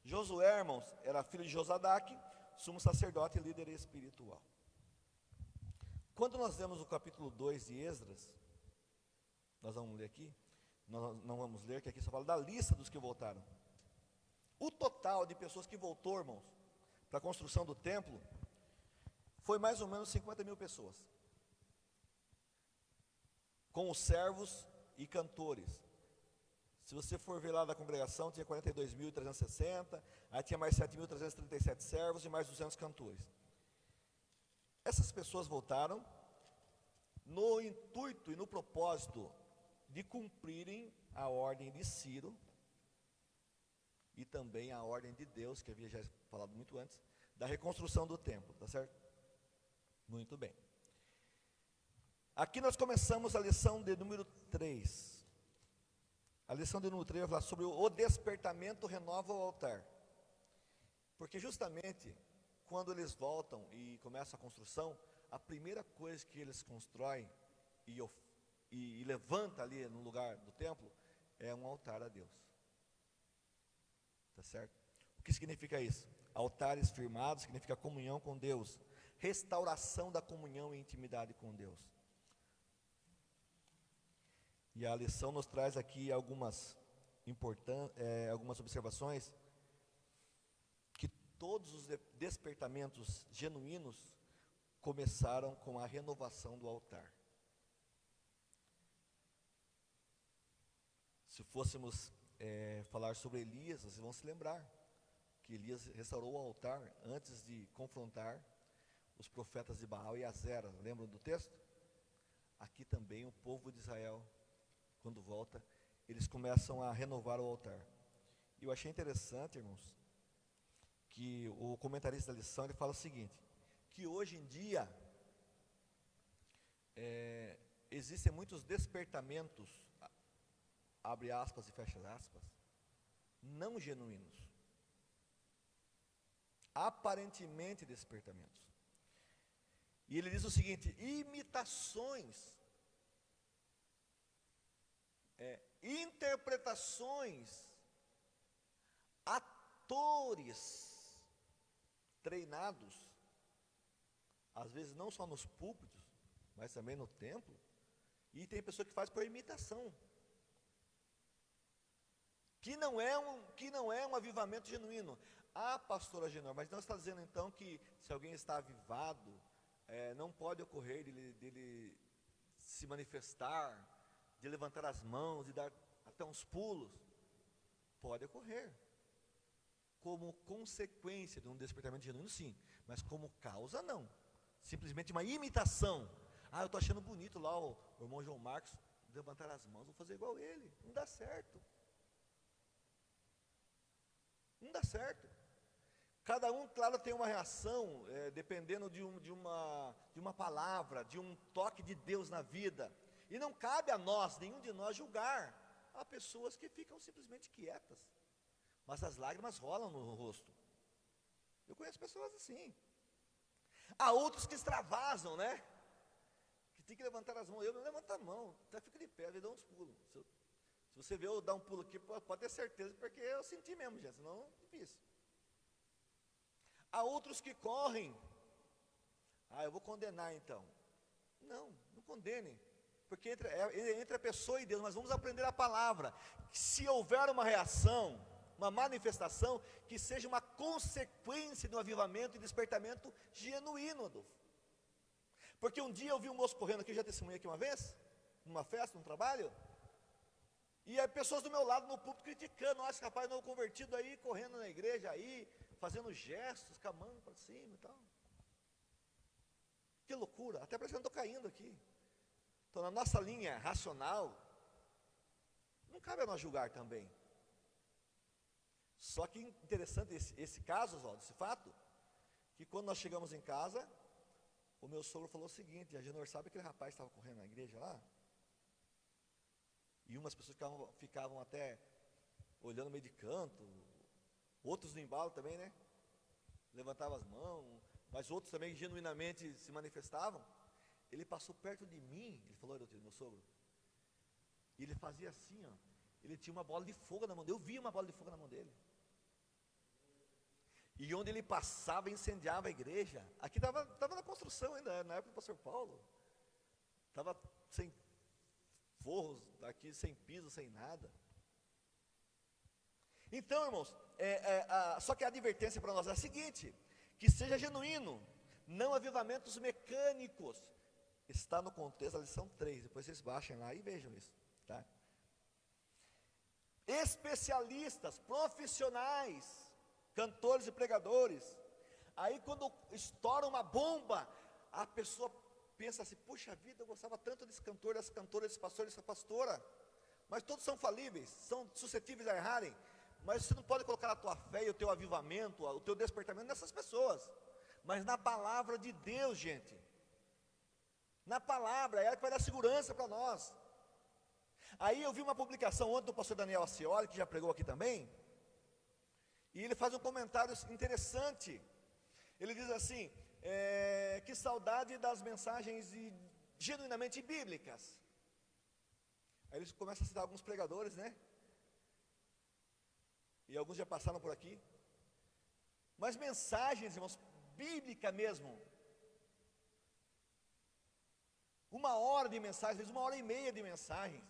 Josué, irmãos, era filho de Josadaque, sumo sacerdote e líder espiritual. Quando nós lemos o capítulo 2 de Esdras, nós vamos ler aqui, nós não vamos ler, que aqui só fala da lista dos que voltaram. O total de pessoas que voltou, irmãos, para a construção do templo, foi mais ou menos 50 mil pessoas, com os servos e cantores. Se você for ver lá da congregação, tinha 42.360, aí tinha mais 7.337 servos e mais 200 cantores. Essas pessoas voltaram no intuito e no propósito de cumprirem a ordem de Ciro e também a ordem de Deus, que havia já falado muito antes, da reconstrução do templo, tá certo? Muito bem. Aqui nós começamos a lição de número 3. A lição de número 3 vai falar sobre o despertamento renova o altar. Porque justamente, quando eles voltam e começam a construção, a primeira coisa que eles constroem e levanta ali no lugar do templo é um altar a Deus. Tá certo? O que significa isso? Altares firmados significa comunhão com Deus, restauração da comunhão e intimidade com Deus. E a lição nos traz aqui algumas observações, que todos os despertamentos genuínos começaram com a renovação do altar. Se fôssemos falar sobre Elias, vocês vão se lembrar que Elias restaurou o altar antes de confrontar os profetas de Baal e Azera. Lembram do texto? Aqui também o povo de Israel, quando volta, eles começam a renovar o altar. E eu achei interessante, irmãos, que o comentarista da lição, ele fala o seguinte, que hoje em dia, existem muitos despertamentos, abre aspas e fecha aspas, não genuínos. Aparentemente despertamentos. E ele diz o seguinte: imitações, interpretações, atores treinados, às vezes não só nos púlpitos, mas também no templo, e tem pessoa que faz por imitação, que não é um avivamento genuíno. Ah, pastora Genor, mas não está dizendo então que se alguém está avivado, não pode ocorrer dele se manifestar, de levantar as mãos e dar até uns pulos? Pode ocorrer, como consequência de um despertamento genuíno, sim, mas como causa, não. Simplesmente uma imitação. Ah, eu estou achando bonito lá o irmão João Marcos levantar as mãos, vou fazer igual ele. Não dá certo. Não dá certo. Cada um, claro, tem uma reação, dependendo de uma palavra, de um toque de Deus na vida. E não cabe a nós, nenhum de nós, julgar. Há pessoas que ficam simplesmente quietas, mas as lágrimas rolam no rosto. Eu conheço pessoas assim. Há outros que extravasam, né? Que tem que levantar as mãos. Eu não levanto a mão, até fico de pé, eu dou uns pulos. Se você vê eu dar um pulo aqui, pode ter certeza, porque eu senti mesmo, gente, senão é difícil. Há outros que correm. Ah, eu vou condenar então. Não condene, porque entre a pessoa e Deus, nós vamos aprender a palavra. Se houver uma reação, uma manifestação, que seja uma consequência do avivamento e despertamento genuíno, Adolfo. Porque um dia eu vi um moço correndo aqui, já testemunhei aqui uma vez, numa festa, num trabalho, e aí pessoas do meu lado no púlpito criticando: nossa, esse rapaz novo convertido aí, correndo na igreja aí, fazendo gestos, com a mão para cima e tal. Que loucura, até parece que eu estou caindo aqui. Então, na nossa linha racional, não cabe a nós julgar também. Só que interessante esse caso, Oswaldo, esse fato, que quando nós chegamos em casa, o meu sogro falou o seguinte: a Genor, sabe aquele rapaz que estava correndo na igreja lá? E umas pessoas ficavam até olhando meio de canto, outros no embalo também, né? Levantavam as mãos, mas outros também genuinamente se manifestavam. Ele passou perto de mim, ele falou, meu sogro, e ele fazia assim, ó, ele tinha uma bola de fogo na mão dele, eu via uma bola de fogo na mão dele. E onde ele passava, incendiava a igreja. Aqui estava na construção ainda, na época do pastor Paulo. Estava sem forros, aqui sem piso, sem nada. Então, irmãos, só que a advertência para nós é a seguinte: que seja genuíno, não avivamentos mecânicos. Está no contexto da lição 3, depois vocês baixem lá e vejam isso, tá? Especialistas, profissionais, cantores e pregadores. Aí quando estoura uma bomba, a pessoa pensa assim: puxa vida, eu gostava tanto desse cantor, dessa cantora, desse pastor, dessa pastora. Mas todos são falíveis, são suscetíveis a errarem. Mas você não pode colocar a tua fé e o teu avivamento, o teu despertamento nessas pessoas, mas na palavra de Deus, gente. Na palavra, é ela que vai dar segurança para nós. Aí eu vi uma publicação ontem do pastor Daniel Acioli, que já pregou aqui também, e ele faz um comentário interessante. Ele diz assim: que saudade das mensagens genuinamente bíblicas. Aí ele começa a citar alguns pregadores, né? E alguns já passaram por aqui. Mas mensagens, irmãos, bíblica mesmo. 1 hora de mensagem, às vezes 1h30 de mensagem.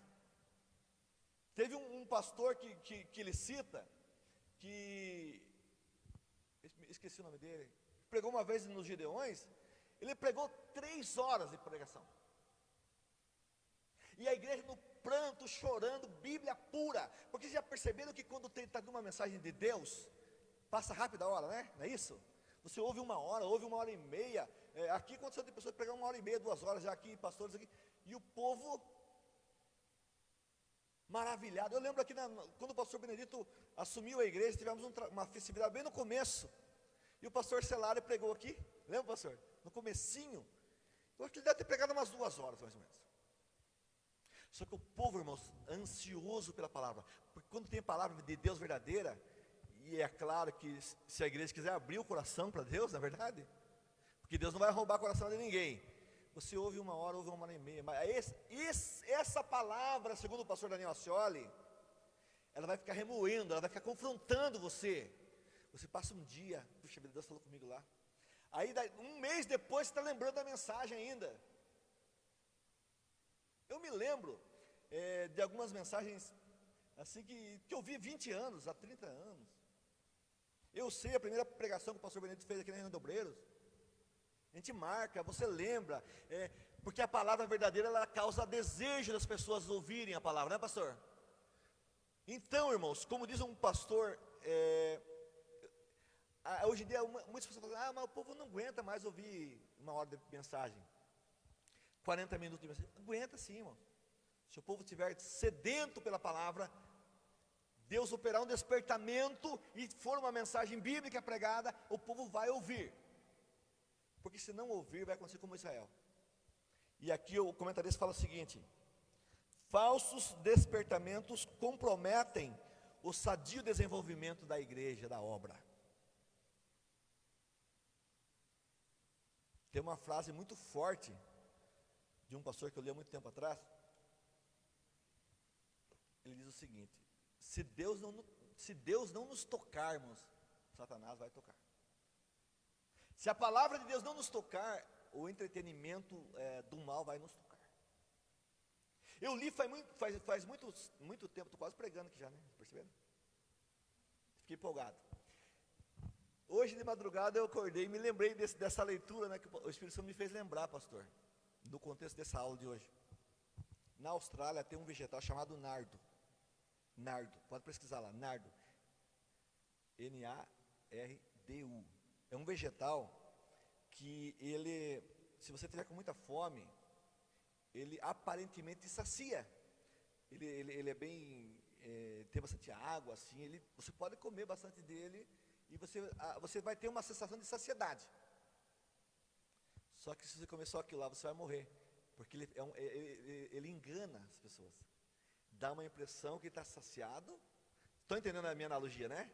Teve um pastor que ele cita, que esqueci o nome dele, pregou uma vez nos Gideões. Ele pregou 3 horas de pregação, e a igreja no pranto, chorando, Bíblia pura. Porque vocês já perceberam que quando está uma mensagem de Deus, passa rápido a hora, né? Não é isso? Você ouve 1 hora, ouve 1h30. Aqui aconteceu de pessoas pregar 1h30, 2 horas já aqui, pastores aqui, e o povo maravilhado. Eu lembro aqui, quando o pastor Benedito assumiu a igreja, tivemos uma festividade bem no começo, e o pastor Celário pregou aqui, lembra, pastor? No comecinho, eu acho que ele deve ter pregado umas 2 horas, mais ou menos. Só que o povo, irmãos, ansioso pela palavra, porque quando tem a palavra de Deus verdadeira, e é claro que se a igreja quiser abrir o coração para Deus, na verdade, porque Deus não vai roubar o coração de ninguém. Você ouve 1 hora, ouve 1 hora e meia, mas essa palavra, segundo o pastor Daniel Ascioli, ela vai ficar remoendo, ela vai ficar confrontando você. Você passa um dia, puxa vida, Deus falou comigo lá. Aí um mês depois você está lembrando da mensagem ainda. Eu me lembro de algumas mensagens assim que eu vi 20 anos, há 30 anos. Eu sei a primeira pregação que o pastor Benedito fez aqui na Reunião de Obreiros. A gente marca, você lembra, porque a palavra verdadeira, ela causa desejo das pessoas ouvirem a palavra, né, pastor? Então, irmãos, como diz um pastor, hoje em dia muitas pessoas falam, mas o povo não aguenta mais ouvir 1 hora de mensagem, 40 minutos de mensagem. Aguenta sim, irmão. Se o povo estiver sedento pela palavra, Deus operar um despertamento e for uma mensagem bíblica pregada, o povo vai ouvir. Porque se não ouvir, vai acontecer como Israel. E aqui o comentarista fala o seguinte: falsos despertamentos comprometem o sadio desenvolvimento da igreja, da obra. Tem uma frase muito forte de um pastor que eu li há muito tempo atrás. Ele diz o seguinte: se Deus não nos tocarmos, Satanás vai tocar. Se a palavra de Deus não nos tocar, o entretenimento do mal vai nos tocar. Eu li faz muito tempo, estou quase pregando aqui já, né? Perceberam? Fiquei empolgado. Hoje de madrugada eu acordei e me lembrei dessa leitura, né, que o Espírito Santo me fez lembrar, pastor, no contexto dessa aula de hoje. Na Austrália tem um vegetal chamado nardo. Nardo, pode pesquisar lá, nardo. Nardu. É um vegetal que ele, se você tiver com muita fome, ele aparentemente sacia. Ele é bem, tem bastante água, assim, você pode comer bastante dele e você vai ter uma sensação de saciedade. Só que se você comer só aquilo lá, você vai morrer, porque ele engana as pessoas. Dá uma impressão que está saciado. Estão entendendo a minha analogia, né?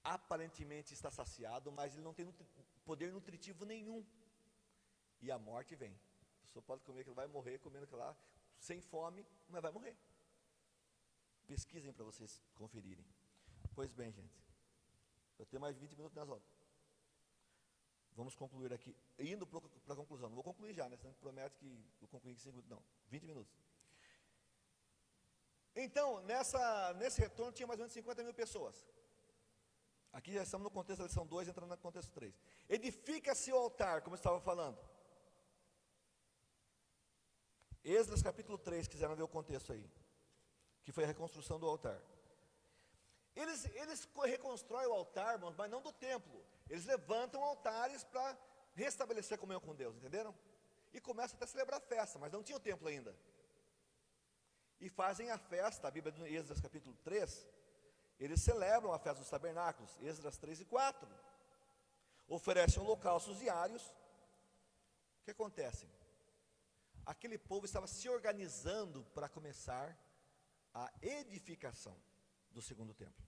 Aparentemente está saciado, mas ele não tem poder nutritivo nenhum. E a morte vem. A pessoa pode comer aquilo, vai morrer comendo aquilo lá, sem fome, mas vai morrer. Pesquisem para vocês conferirem. Pois bem, gente, eu tenho mais 20 minutos nas horas. Vamos concluir aqui, indo para a conclusão. Não vou concluir já, né? Senão promete que eu concluir em 5 minutos. Não, 20 minutos. Então, nesse retorno tinha mais ou menos 50 mil pessoas. Aqui já estamos no contexto da lição 2, entrando no contexto 3. Edifica-se o altar, como eu estava falando. Esdras capítulo 3, quiseram ver o contexto aí, que foi a reconstrução do altar. Eles reconstroem o altar, irmãos, mas não do templo. Eles levantam altares para restabelecer a comunhão com Deus, entenderam? E começam até a celebrar festa, mas não tinha o templo ainda. E fazem a festa, a Bíblia de Esdras capítulo 3, eles celebram a festa dos tabernáculos, Esdras 3 e 4. Oferecem holocaustos diários. O que acontece? Aquele povo estava se organizando para começar a edificação do segundo templo.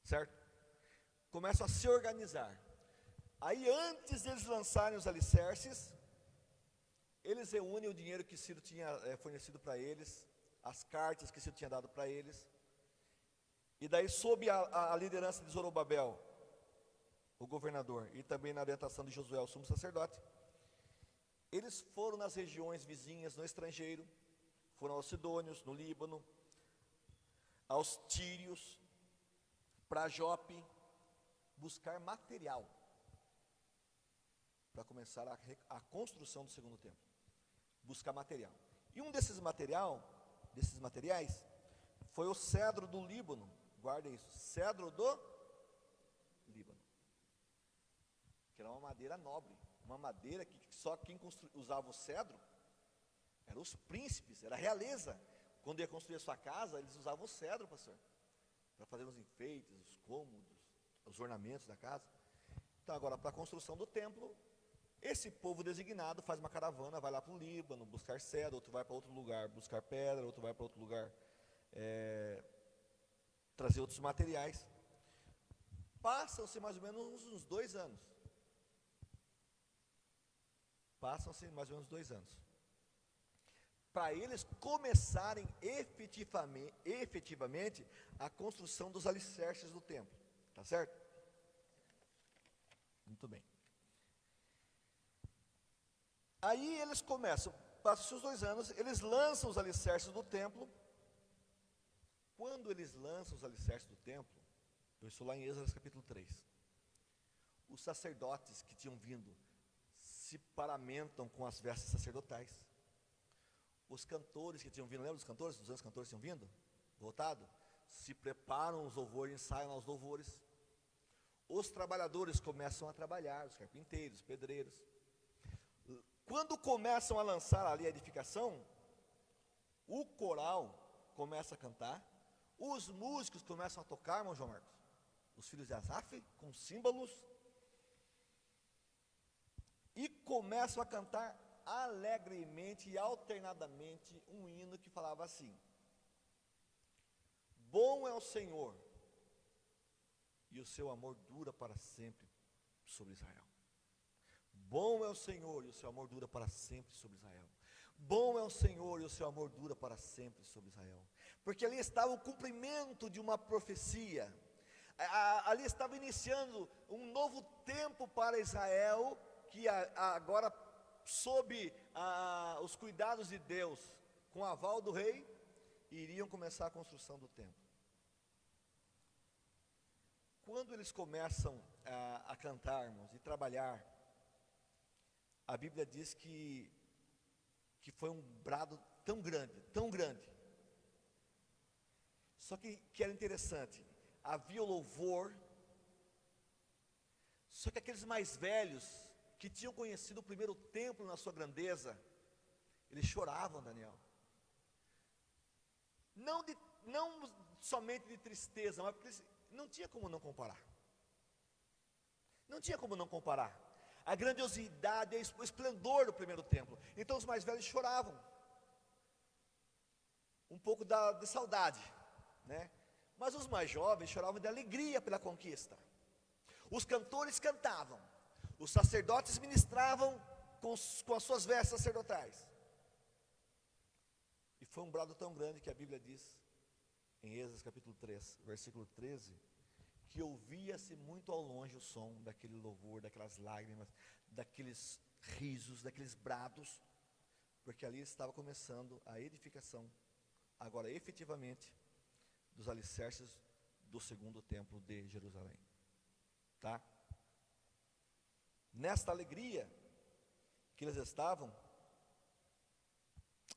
Certo? Começam a se organizar. Aí antes deles lançarem os alicerces, eles reúnem o dinheiro que Ciro tinha fornecido para eles, as cartas que Ciro tinha dado para eles. E daí, sob a liderança de Zorobabel, o governador, e também na orientação de Josué, o sumo sacerdote, eles foram nas regiões vizinhas, no estrangeiro, foram aos Sidônios, no Líbano, aos Tírios, para Jope, buscar material, para começar a construção do segundo templo, buscar material. E um desses materiais, foi o cedro do Líbano. Guardem isso, cedro do Líbano, que era uma madeira nobre, uma madeira que só quem usava o cedro eram os príncipes, era a realeza. Quando ia construir a sua casa, eles usavam o cedro, pastor, para fazer os enfeites, os cômodos, os ornamentos da casa. Então agora, para a construção do templo, Esse povo designado faz uma caravana, vai lá para o Líbano buscar cedro, outro vai para outro lugar buscar pedra, outro vai para outro lugar trazer outros materiais. Passam-se mais ou menos uns 2 anos. Passam-se mais ou menos 2 anos. Para eles começarem efetivamente a construção dos alicerces do templo. Tá certo? Muito bem. Aí eles começam, passam-se os 2 anos, eles lançam os alicerces do templo. Quando eles lançam os alicerces do templo, eu estou lá em Êxodo capítulo 3, os sacerdotes que tinham vindo se paramentam com as vestes sacerdotais. Os cantores que tinham vindo, lembra dos cantores? 200 cantores tinham vindo, voltado, se preparam os louvores, ensaiam aos louvores. Os trabalhadores começam a trabalhar, os carpinteiros, os pedreiros. Quando começam a lançar ali a edificação, o coral começa a cantar, os músicos começam a tocar, irmão João Marcos, os filhos de Asaf, com símbolos, e começam a cantar alegremente e alternadamente um hino que falava assim: bom é o Senhor, e o seu amor dura para sempre sobre Israel. Bom é o Senhor, e o seu amor dura para sempre sobre Israel. Bom é o Senhor, e o seu amor dura para sempre sobre Israel. Porque ali estava o cumprimento de uma profecia. Ali estava iniciando um novo tempo para Israel, que agora, sob os cuidados de Deus, com o aval do rei, iriam começar a construção do templo. Quando eles começam a cantar, irmãos, e trabalhar, a Bíblia diz que foi um brado tão grande. Só que era interessante, havia o louvor, só que aqueles mais velhos, que tinham conhecido o primeiro templo na sua grandeza, eles choravam, Daniel. Não somente de tristeza, mas porque não tinha como não comparar. Não tinha como não comparar a grandiosidade, o esplendor do primeiro templo. Então os mais velhos choravam, um pouco de saudade, né? Mas os mais jovens choravam de alegria pela conquista. Os cantores cantavam, os sacerdotes ministravam com as suas vestes sacerdotais. E foi um brado tão grande que a Bíblia diz, em Êxodo capítulo 3, versículo 13, que ouvia-se muito ao longe o som daquele louvor, daquelas lágrimas, daqueles risos, daqueles brados, porque ali estava começando a edificação, agora efetivamente, dos alicerces do segundo templo de Jerusalém. Tá? Nesta alegria que eles estavam,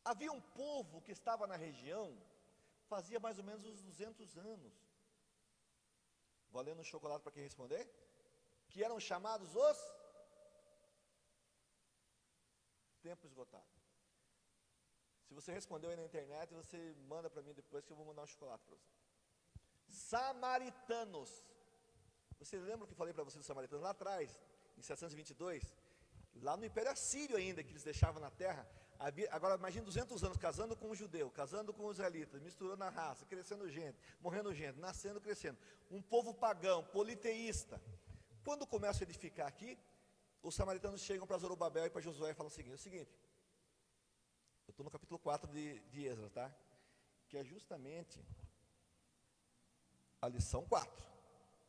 havia um povo que estava na região, fazia mais ou menos uns 200 anos, valendo um chocolate para quem responder, que eram chamados os templo esgotado. Se você respondeu aí na internet, você manda para mim depois que eu vou mandar um chocolate para você. Samaritanos. Você lembra o que eu falei para você dos samaritanos lá atrás, em 722? Lá no Império Assírio ainda, que eles deixavam na terra. Agora imagine 200 anos casando com um judeu, casando com um israelita, misturando a raça, crescendo gente, morrendo gente, nascendo, crescendo. Um povo pagão, politeísta. Quando começa a edificar aqui, os samaritanos chegam para Zorobabel e para Josué e falam o seguinte, eu estou no capítulo 4 de Esdras, tá? Que é justamente a lição 4.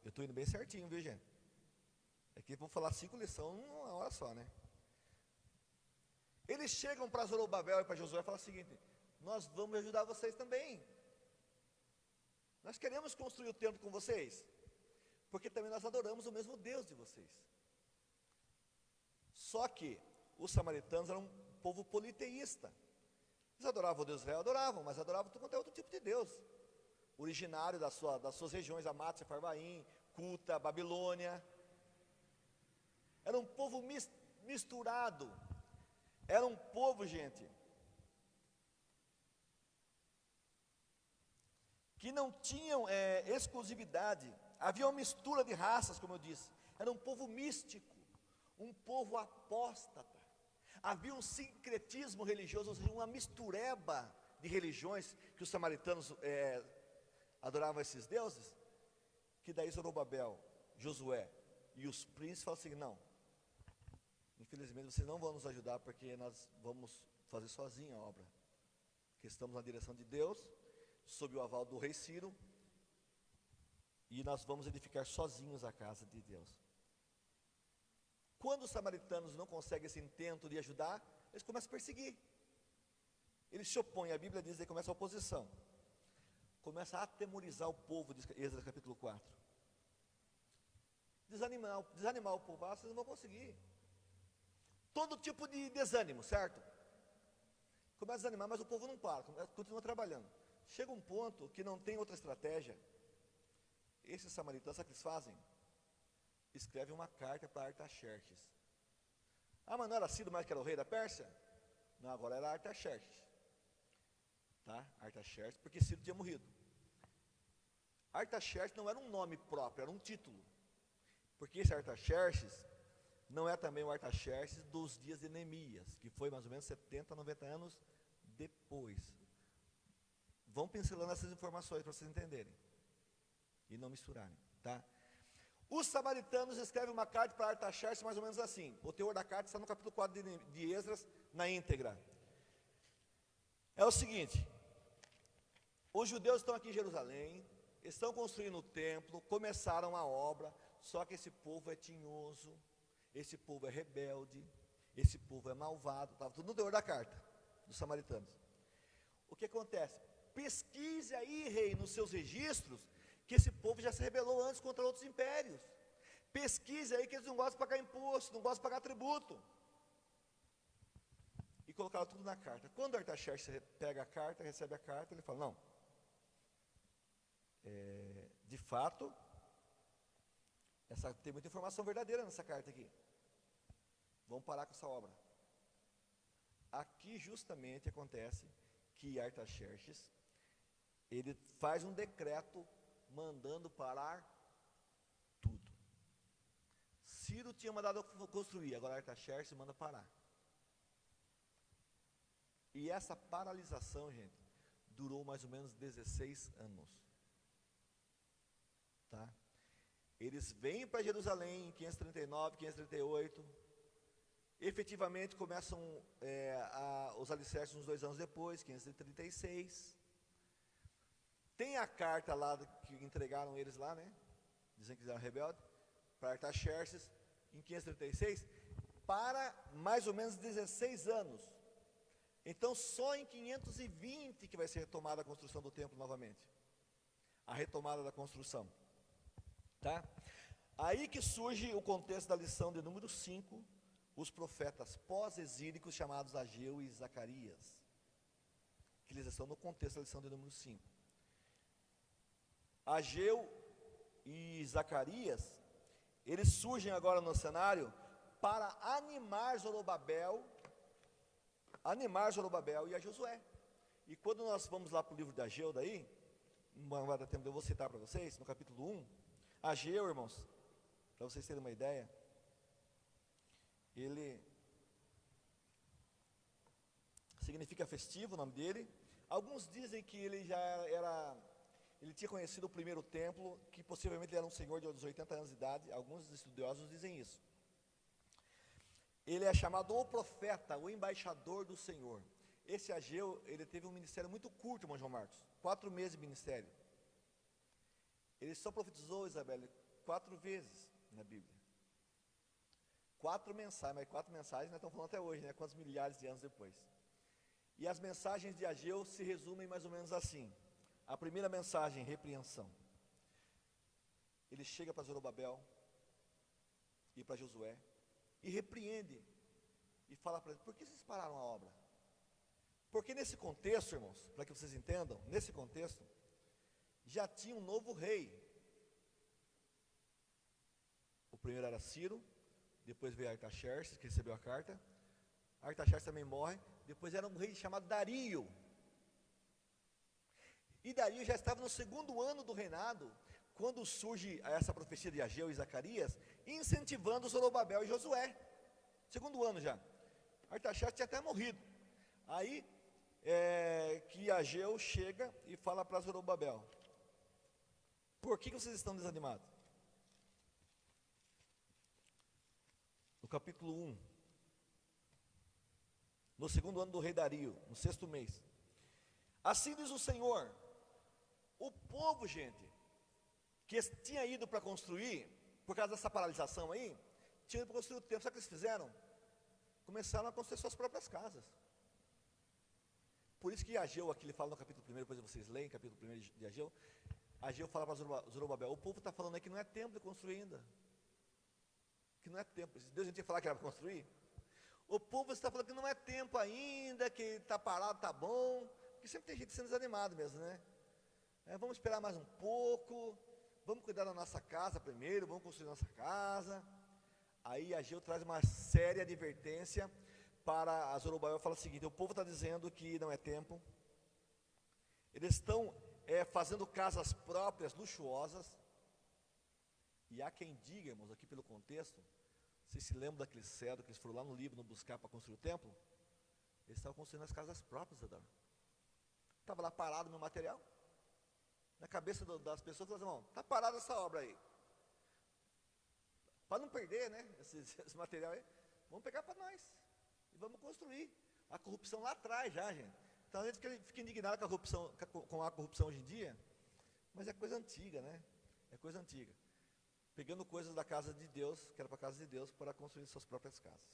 Eu estou indo bem certinho, viu, gente? Aqui vou falar 5 lições numa hora só, né? Eles chegam para Zorobabel e para Josué e falam o seguinte: nós vamos ajudar vocês também. Nós queremos construir o templo com vocês, porque também nós adoramos o mesmo Deus de vocês. Só que os samaritanos eram um povo politeísta. Eles adoravam o Deus de Israel, adoravam, mas adoravam todo quanto é outro tipo de Deus, originário das suas regiões, Amat, Sefarvaim, Cuta, Babilônia. Era um povo misturado. Era um povo, gente, que não tinham exclusividade. Havia uma mistura de raças, como eu disse. Era um povo místico, um povo apóstata. Havia um sincretismo religioso, ou seja, uma mistureba de religiões, que os samaritanos adoravam esses deuses, que daí Zorobabel, Josué e os príncipes falam assim: não, infelizmente vocês não vão nos ajudar, porque nós vamos fazer sozinho a obra, que estamos na direção de Deus, sob o aval do rei Ciro, e nós vamos edificar sozinhos a casa de Deus. Quando os samaritanos não conseguem esse intento de ajudar, eles começam a perseguir. Eles se opõem, a Bíblia diz que começa a oposição. Começa a atemorizar o povo, diz Esdras capítulo 4. Desanimar o povo, vocês não vão conseguir. Todo tipo de desânimo, certo? Começa a desanimar, mas o povo não para, continua trabalhando. Chega um ponto que não tem outra estratégia. Esses samaritanos, sabe o que eles fazem? Escrevem uma carta para Artaxerxes. Ah, mas não era Ciro mais que era o rei da Pérsia? Não, agora era Artaxerxes. Tá? Artaxerxes, porque Ciro tinha morrido. Artaxerxes não era um nome próprio, era um título. Porque esse Artaxerxes não é também o Artaxerxes dos dias de Neemias, que foi mais ou menos 70, 90 anos depois. Vão pincelando essas informações para vocês entenderem e não misturarem, tá? Os samaritanos escrevem uma carta para Artaxerxes mais ou menos assim. O teor da carta está no capítulo 4 de Esdras, na íntegra. É o seguinte: os judeus estão aqui em Jerusalém, estão construindo o templo, começaram a obra, só que esse povo é tinhoso, esse povo é rebelde, esse povo é malvado. Estava tudo no teor da carta dos samaritanos. O que acontece? Pesquise aí, rei, nos seus registros, que esse povo já se rebelou antes contra outros impérios. Pesquise aí que eles não gostam de pagar imposto, não gostam de pagar tributo. E colocaram tudo na carta. Quando Artaxerxes pega a carta, recebe a carta, ele fala: não, de fato, tem muita informação verdadeira nessa carta aqui. Vamos parar com essa obra. Aqui justamente acontece que Artaxerxes, ele faz um decreto mandando parar tudo. Ciro tinha mandado construir, agora Artaxerxes manda parar. E essa paralisação, gente, durou mais ou menos 16 anos. Tá? Eles vêm para Jerusalém em 539, 538. Efetivamente começam os alicerces uns 2 anos depois, 536. Tem a carta lá que entregaram eles lá, né? Dizendo que eles eram rebeldes, para Artaxerxes, em 536, para mais ou menos 16 anos. Então, só em 520 que vai ser retomada a construção do templo novamente. A retomada da construção. Tá? Aí que surge o contexto da lição de número 5, os profetas pós-exílicos chamados Ageu e Zacarias. Que eles estão no contexto da lição de número 5. Ageu e Zacarias, eles surgem agora no cenário para animar Zorobabel e a Josué. E quando nós vamos lá para o livro de Ageu daí, não vai dar tempo, eu vou citar para vocês, no capítulo 1, Ageu, irmãos, para vocês terem uma ideia, ele significa festivo, o nome dele. Alguns dizem que ele já ele tinha conhecido o primeiro templo, que possivelmente ele era um senhor de 80 anos de idade. Alguns estudiosos dizem isso. Ele é chamado o profeta, o embaixador do Senhor. Esse Ageu, ele teve um ministério muito curto, irmão João Marcos, 4 meses de ministério. Ele só profetizou, Isabel, 4 vezes na Bíblia. 4 mensagens, mas 4 mensagens nós estamos falando até hoje, né? Quantos milhares de anos depois. E as mensagens de Ageu se resumem mais ou menos assim. A primeira mensagem, repreensão. Ele chega para Zorobabel e para Josué e repreende e fala para eles: por que vocês pararam a obra? Porque nesse contexto, irmãos, para que vocês entendam, nesse contexto, já tinha um novo rei. O primeiro era Ciro, depois veio Artaxerxes, que recebeu a carta. Artaxerxes também morre. Depois era um rei chamado Dario. E Dario já estava no 2º ano do reinado, quando surge essa profecia de Ageu e Zacarias, incentivando Zorobabel e Josué. segundo ano já. Artaxerxes tinha até morrido. Aí, que Ageu chega e fala para Zorobabel: por que vocês estão desanimados? No capítulo 1, no segundo ano do rei Dario, no 6º mês. Assim diz o Senhor: o povo, gente, que tinha ido para construir, por causa dessa paralisação aí, tinha ido para construir o templo. Sabe o que eles fizeram? Começaram a construir suas próprias casas. Por isso que Ageu, aqui ele fala no capítulo 1, depois vocês leem, capítulo 1 de Ageu. Ageu fala para Zorobabel: o povo está falando aí que não é tempo de construir ainda. Que não é tempo. Deus não tinha que falar que era para construir. O povo está falando que não é tempo ainda, que está parado, está bom. Porque sempre tem gente sendo desanimado mesmo, né? Vamos esperar mais um pouco, vamos cuidar da nossa casa primeiro, vamos construir nossa casa. Aí Ageu traz uma séria advertência para Zorobabel e fala o seguinte: o povo está dizendo que não é tempo, eles estão fazendo casas próprias, luxuosas, e há quem diga, irmãos, aqui pelo contexto, vocês se lembram daquele cedro que eles foram lá no Líbano buscar para construir o templo? Eles estavam construindo as casas próprias, Adão. Estava lá parado meu material. Na cabeça das pessoas, falaram: irmão, está parada essa obra aí. Para não perder, né, esse material aí, vamos pegar para nós. E vamos construir. A corrupção lá atrás já, gente. Então a gente fica indignado com a corrupção hoje em dia, mas é coisa antiga, né? É coisa antiga. Pegando coisas da casa de Deus, que era para a casa de Deus, para construir suas próprias casas.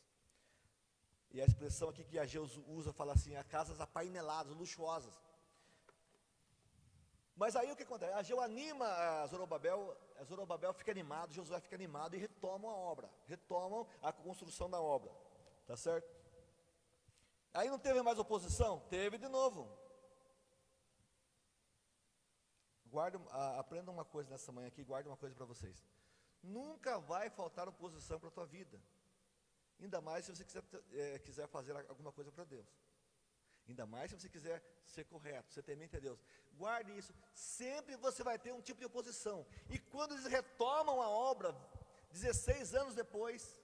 E a expressão aqui que Ageu usa, fala assim: casas apaineladas, luxuosas. Mas aí o que acontece? Ageu anima a Zorobabel fica animado, Josué fica animado e retomam a obra, retomam a construção da obra, tá certo? Aí não teve mais oposição? Teve de novo. Aprenda uma coisa nessa manhã aqui, guarde uma coisa para vocês. Nunca vai faltar oposição para a tua vida, ainda mais se você quiser fazer alguma coisa para Deus. Ainda mais se você quiser ser correto, ser temente a Deus. Guarde isso. Sempre você vai ter um tipo de oposição. E quando eles retomam a obra, 16 anos depois,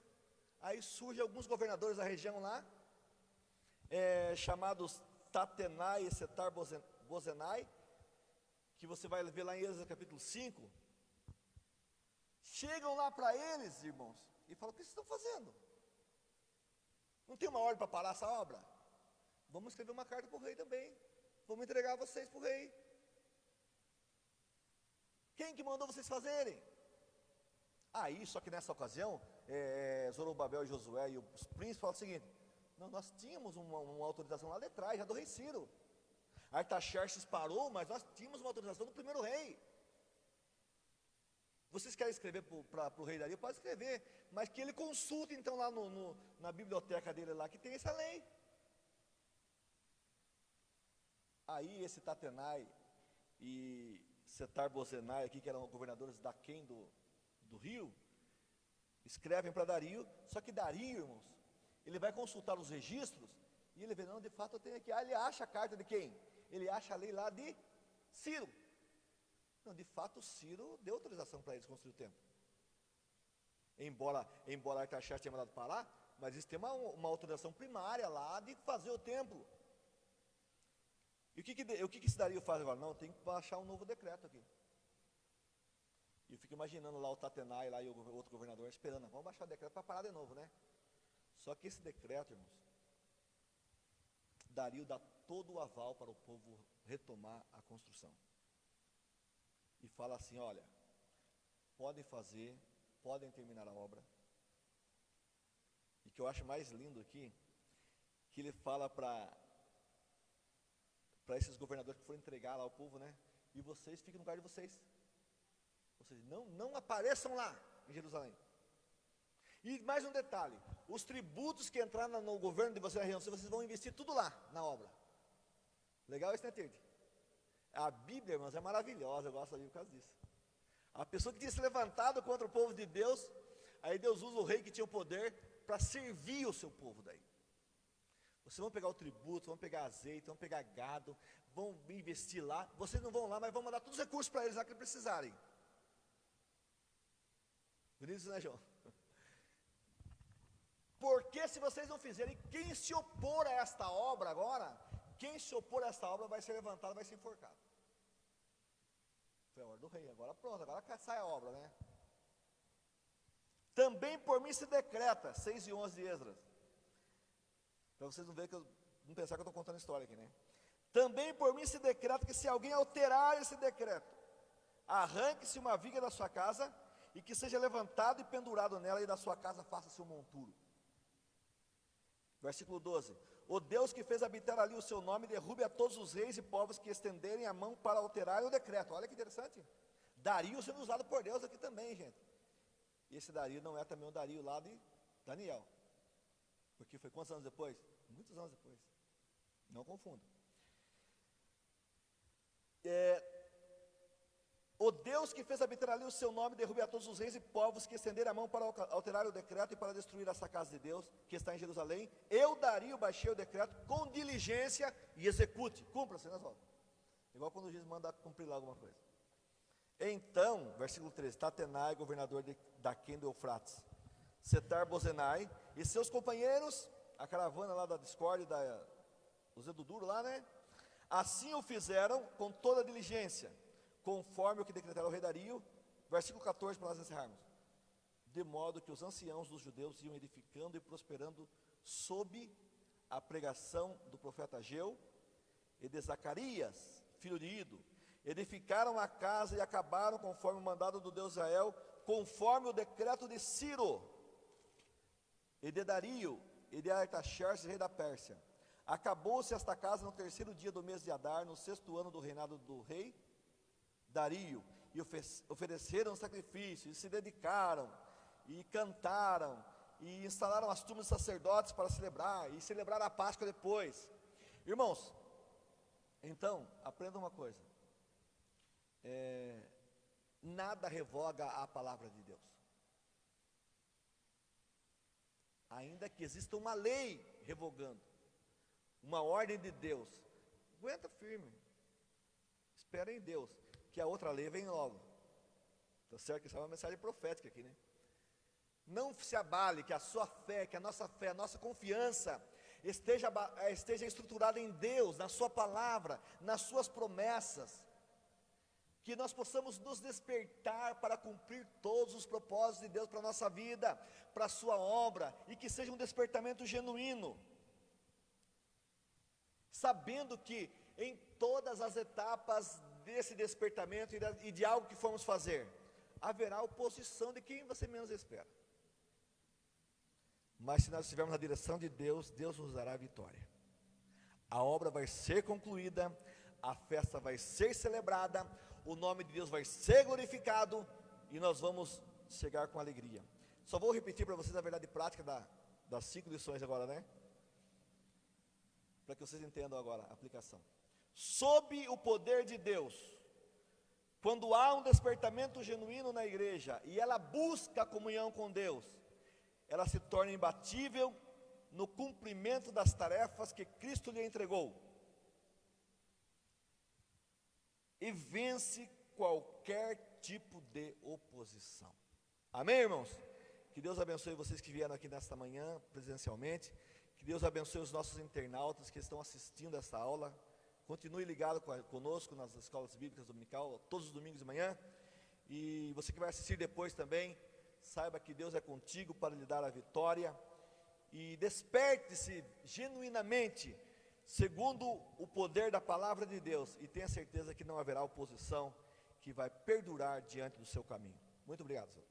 aí surgem alguns governadores da região lá, chamados Tatenai e Setar-Bozenai, que você vai ver lá em Êxodo capítulo 5. Chegam lá para eles, irmãos, e falam: o que vocês estão fazendo? Não tem uma ordem para parar essa obra? Vamos escrever uma carta para o rei também. Vamos entregar vocês para o rei. Quem que mandou vocês fazerem? Aí, só que nessa ocasião, Zorobabel e Josué e os príncipes falam o seguinte: não, nós tínhamos uma autorização lá de trás, já do rei Ciro. Artaxerxes parou, mas nós tínhamos uma autorização do primeiro rei. Vocês querem escrever para o rei Dario? Pode escrever, mas que ele consulte então lá na biblioteca dele lá, que tem essa lei. Aí esse Tatenai e Setar-Bozenai aqui, que eram governadores da Quem do rio, escrevem para Dario. Só que Dario, irmãos, ele vai consultar os registros e ele vê: não, de fato eu tenho aqui. Ele acha a carta de quem? Ele acha a lei lá de Ciro. Não, de fato Ciro deu autorização para eles construir o templo. Embora Artaxerxes tenha mandado parar, mas eles têm uma autorização primária lá de fazer o templo. E o que esse Dario faz agora? Não, tem que baixar um novo decreto aqui. E eu fico imaginando lá o Tatenai lá e o outro governador esperando: vamos baixar o decreto para parar de novo, né? Só que esse decreto, irmãos, Dario dá todo o aval para o povo retomar a construção. E fala assim: olha, podem fazer, podem terminar a obra. E o que eu acho mais lindo aqui, que ele fala para esses governadores que foram entregar lá ao povo, né? E vocês fiquem no lugar de vocês. Ou seja, não apareçam lá em Jerusalém. E mais um detalhe: os tributos que entraram no governo de vocês na região, vocês vão investir tudo lá na obra. Legal isso, né, Terde? A Bíblia, irmãos, é maravilhosa. Eu gosto da Bíblia por causa disso. A pessoa que tinha se levantado contra o povo de Deus, aí Deus usa o rei que tinha o poder para servir o seu povo daí. Vocês vão pegar o tributo, vão pegar azeite, vão pegar gado, vão investir lá. Vocês não vão lá, mas vão mandar todos os recursos para eles lá que precisarem. Bonito isso, né, João? porque se vocês não fizerem, quem se opor a esta obra agora, quem se opor a esta obra vai ser levantado, vai ser enforcado. Foi a ordem do rei, agora pronto, agora sai a obra, né? Também por mim se decreta, 6 e 11 de Esdras, para vocês não verem que não pensar que eu estou contando história aqui, né? Também por mim se decreta que se alguém alterar esse decreto, arranque-se uma viga da sua casa, e que seja levantado e pendurado nela, e da sua casa faça-se um monturo. Versículo 12: o Deus que fez habitar ali o seu nome, derrube a todos os reis e povos que estenderem a mão para alterar o decreto. Olha que interessante, Dario sendo usado por Deus aqui também, gente. E esse Dario não é também o Dario lá de Daniel, porque foi quantos anos depois? Muitos anos depois, não confunda. O Deus que fez habitar ali o seu nome, derrube a todos os reis e povos que estenderem a mão para alterar o decreto e para destruir essa casa de Deus, que está em Jerusalém. Eu, Dario, baixei o decreto com diligência e execute. Cumpra-se, né, Oswaldo? Igual quando o juiz manda cumprir lá alguma coisa. Então, versículo 13, Tatenai, governador daquém do Eufrates, Setar-Bozenai e seus companheiros, a caravana lá da discórdia, os dedo duro lá, né? Assim o fizeram com toda a diligência, conforme o que decretara o rei Dario. Versículo 14, para nós encerrarmos. De modo que os anciãos dos judeus iam edificando e prosperando sob a pregação do profeta Ageu e de Zacarias, filho de Ido. Edificaram a casa e acabaram conforme o mandado do Deus Israel, conforme o decreto de Ciro, e de Dario, e de Artaxerxes, rei da Pérsia. Acabou-se esta casa no 3º dia do mês de Adar, no 6º ano do reinado do rei Dario, e ofereceram sacrifícios, e se dedicaram, e cantaram, e instalaram as turmas de sacerdotes para celebrar, e celebraram a Páscoa depois. Irmãos, então, aprenda uma coisa, nada revoga a palavra de Deus, ainda que exista uma lei revogando, uma ordem de Deus, aguenta firme, espera em Deus, que a outra lei vem logo, tá certo? Isso é uma mensagem profética aqui, né? Não se abale, que a sua fé, que a nossa confiança esteja estruturada em Deus, na sua palavra, nas suas promessas, que nós possamos nos despertar para cumprir todos os propósitos de Deus para a nossa vida, para a sua obra, e que seja um despertamento genuíno, sabendo que em todas as etapas desse despertamento e de algo que formos fazer, haverá oposição de quem você menos espera, mas se nós estivermos na direção de Deus, Deus nos dará a vitória, a obra vai ser concluída, a festa vai ser celebrada, o nome de Deus vai ser glorificado, e nós vamos chegar com alegria. Só vou repetir para vocês a verdade prática das 5 lições agora, né? Para que vocês entendam agora a aplicação. Sob o poder de Deus, quando há um despertamento genuíno na igreja, e ela busca a comunhão com Deus, ela se torna imbatível no cumprimento das tarefas que Cristo lhe entregou, e vence qualquer tipo de oposição. Amém, irmãos? Que Deus abençoe vocês que vieram aqui nesta manhã, presencialmente, que Deus abençoe os nossos internautas que estão assistindo essa aula. Continue ligado conosco nas escolas bíblicas dominical, todos os domingos de manhã, e você que vai assistir depois também, saiba que Deus é contigo para lhe dar a vitória, e desperte-se genuinamente, segundo o poder da palavra de Deus, e tenha certeza que não haverá oposição que vai perdurar diante do seu caminho. Muito obrigado, Senhor.